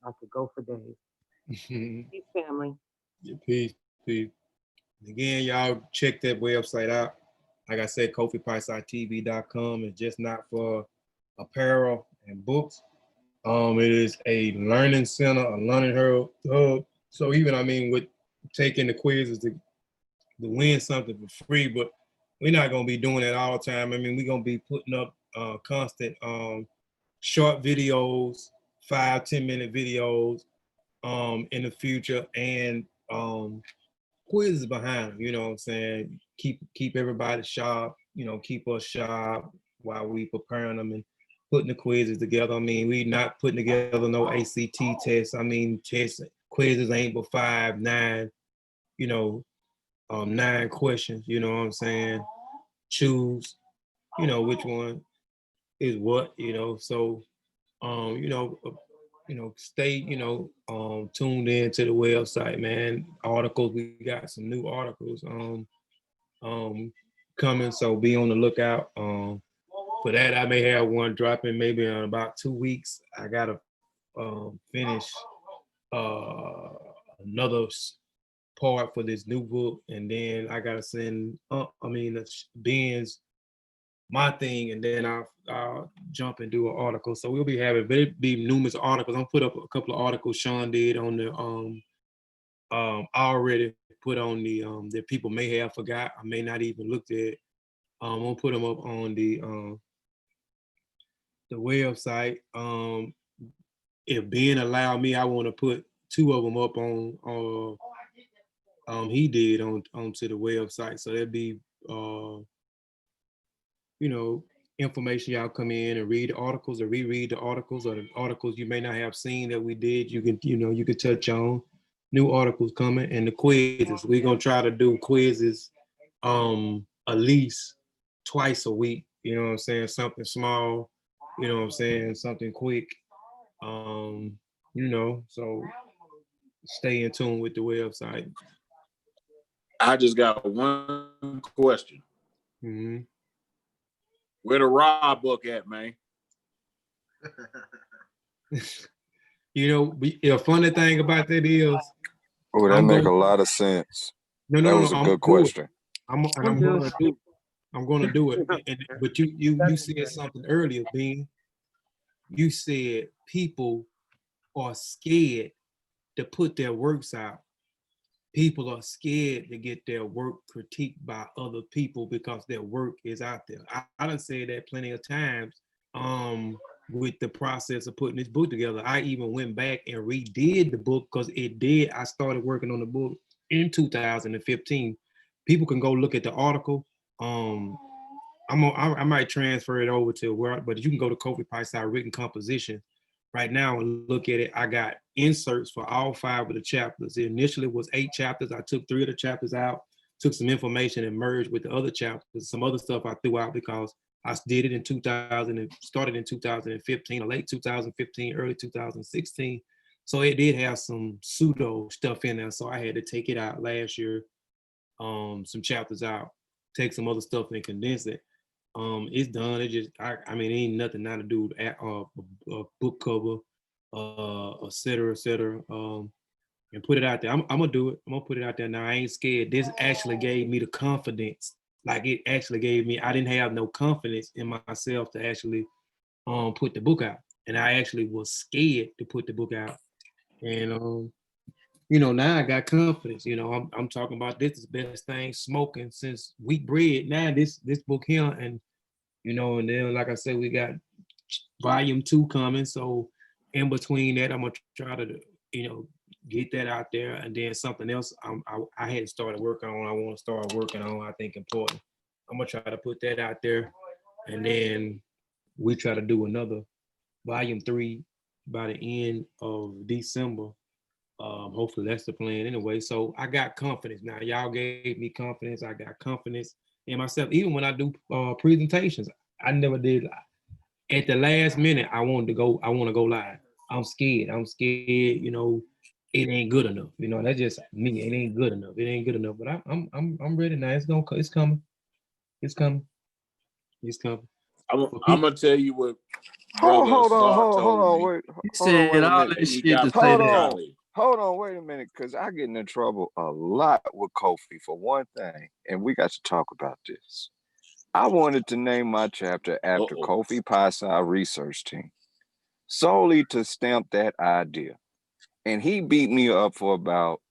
Speaker 8: I could go for days. Peace, family.
Speaker 2: Peace, peace. Again, y'all check that website out. like I said, KofiPipeSideTV.com is just not for apparel and books. It is a learning center, a learning hub. So even, I mean, with taking the quizzes to win something for free, but we're not gonna be doing that all the time. I mean, we're gonna be putting up constant short videos, 5-10 minute videos in the future, and quizzes behind them, you know what I'm saying? Keep everybody sharp, you know, keep us sharp while we preparing them and putting the quizzes together. I mean, we not putting together no ACT tests. I mean, quizzes ain't but 5, 9, you know, 9 questions, you know what I'm saying? Choose, you know, which one is what, you know. So stay, tuned in to the website, man. Articles, we got some new articles coming, so be on the lookout. For that, I may have one dropping maybe in about 2 weeks. I gotta finish another part for this new book, and then I gotta send Ben's my thing, and then I'll jump and do an article. So we'll be having be numerous articles. I'm put up a couple of articles Shawn did on the already put on the that people may have forgot. I may not even looked at. I'm gonna put them up on the website. If Ben allow me, I want to put 2 of them up on he did onto the website. So that'd be information y'all come in and read the articles or reread the articles, or the articles you may not have seen that we did. You can touch on new articles coming, and the quizzes. We're gonna try to do quizzes at least twice a week. You know what I'm saying? Something small, you know what I'm saying? Something quick. So stay in tune with the website.
Speaker 5: I just got one question.
Speaker 2: Mm-hmm.
Speaker 5: Where the raw book at, man?
Speaker 2: The funny thing about that is,
Speaker 3: oh, that make a lot of sense. That was a good question.
Speaker 2: I'm gonna do it. But you said something earlier, Ben. You said people are scared to put their works out. People are scared to get their work critiqued by other people because their work is out there. I done said that plenty of times with the process of putting this book together. I even went back and redid the book because I started working on the book in 2015. People can go look at the article. I might transfer it over to where, but you can go to Kofi Pipeside Written Composition right now and look at it. I got inserts for all 5 of the chapters. It initially was 8 chapters. I took 3 of the chapters out, took some information and merged with the other chapters. Some other stuff I threw out because I did it in 2000 and started in 2015, or late 2015, early 2016. So it did have some pseudo stuff in there. So I had to take it out last year, some chapters out, take some other stuff and condense it. It's done. It just, it ain't nothing now to do with a book cover, et cetera, and put it out there. I'm gonna do it. I'm gonna put it out there now. I ain't scared. This actually gave me the confidence. Like, it actually gave me, I didn't have no confidence in myself to actually put the book out. And I actually was scared to put the book out. And now I got confidence. I'm talking about this is the best thing smoking since wheat bread. Now this book here, and then like I said, we got volume 2 coming. So in between that, I'm gonna try to get that out there, and then something else I hadn't started working on. I want to start working on. I think important. I'm gonna try to put that out there, and then we try to do another volume 3 by the end of December. Hopefully that's the plan anyway. So I got confidence now. Y'all gave me confidence. I got confidence in myself. Even when I do presentations, I never did. At the last minute, I want to go live. I'm scared. It ain't good enough. That's just me. It ain't good enough. It ain't good enough. But I'm ready now. It's coming. It's coming.
Speaker 5: I'm gonna tell you what.
Speaker 3: Hold on,
Speaker 1: wait
Speaker 3: a minute, because I get in trouble a lot with Kofi for one thing, and we got to talk about this. I wanted to name my chapter after Kofi Pasa research team, solely to stamp that idea. And he beat me up for about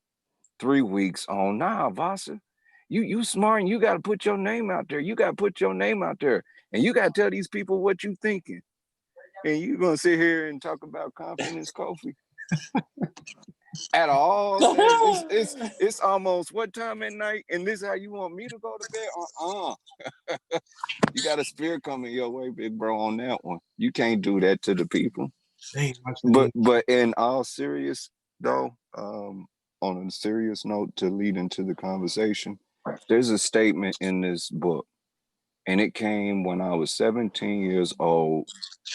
Speaker 3: 3 weeks on, nah, Vasa, you smart and you got to put your name out there. You got to put your name out there. And you got to tell these people what you thinking. And you going to sit here and talk about confidence, Kofi? At all, it's almost what time at night, and this is how you want me to go to bed? You got a spirit coming your way, big bro, on that one. You can't do that to the people. But in all serious though, on a serious note to lead into the conversation, there's a statement in this book, and it came when I was 17 years old,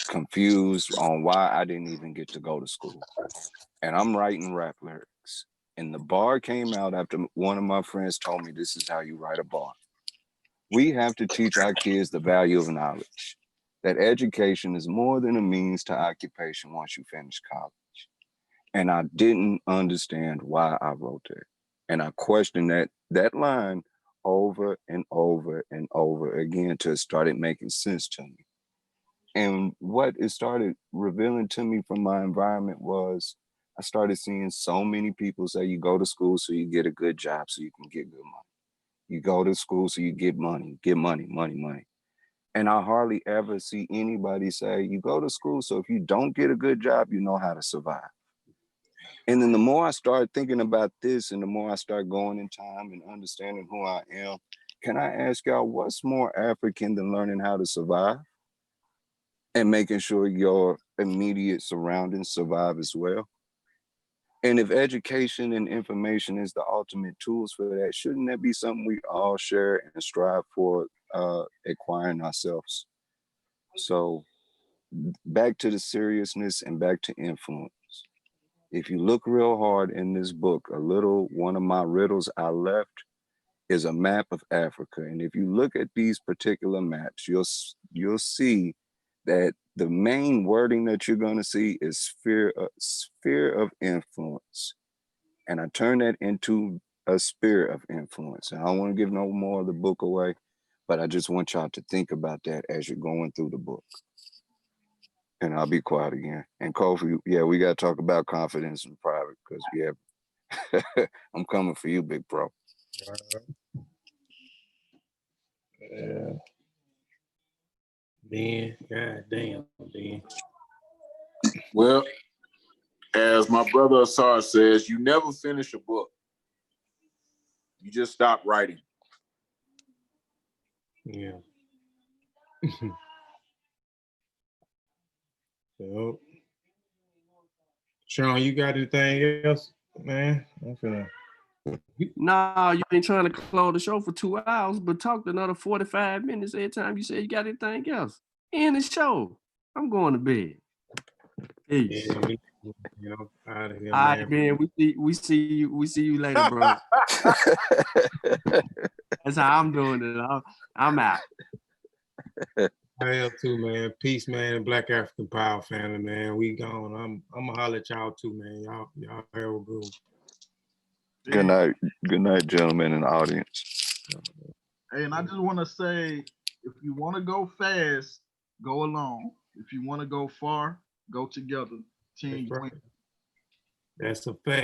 Speaker 3: confused on why I didn't even get to go to school. And I'm writing rap lyrics. And the bar came out after one of my friends told me this is how you write a bar. We have to teach our kids the value of knowledge, that education is more than a means to occupation once you finish college. And I didn't understand why I wrote that. And I questioned that line over and over and over again until it started making sense to me. And what it started revealing to me from my environment was I started seeing so many people say you go to school so you get a good job so you can get good money. You go to school so you get money, money. And I hardly ever see anybody say you go to school so if you don't get a good job, you know how to survive. And then the more I start thinking about this and the more I start going in time and understanding who I am, can I ask y'all what's more African than learning how to survive and making sure your immediate surroundings survive as well? And if education and information is the ultimate tools for that, shouldn't that be something we all share and strive for acquiring ourselves? So back to the seriousness and back to influence. If you look real hard in this book, one of my riddles I left is a map of Africa. And if you look at these particular maps, you'll see that the main wording that you're going to see is sphere of influence. And I turn that into a sphere of influence. And I don't want to give no more of the book away, but I just want y'all to think about that as you're going through the book. And I'll be quiet again. And Kofi, yeah, we got to talk about confidence in private because, yeah, I'm coming for you, big bro.
Speaker 2: Yeah. Ben, god damn, Ben.
Speaker 5: Well, as my brother Asar says, you never finish a book. You just stop writing.
Speaker 2: Yeah. So, Shawn, you got anything else, man? I'm finna.
Speaker 1: Nah, you ain't trying to close the show for 2 hours, but talk another 45 minutes every time you say you got anything else. End the show. I'm going to bed. Peace.
Speaker 2: Yeah, out of here,
Speaker 1: All right, man. We see you later, bro. That's how I'm doing it. I'm out.
Speaker 2: I am too, man. Peace, man. Black African Power family, man. We gone. I'm gonna holler at y'all too, man. Y'all have a good one.
Speaker 3: Good night, gentlemen in the audience.
Speaker 7: Hey, and I just want to say, if you want to go fast, go alone. If you want to go far, go together. Team
Speaker 2: That's right.
Speaker 7: win.
Speaker 2: That's a fact.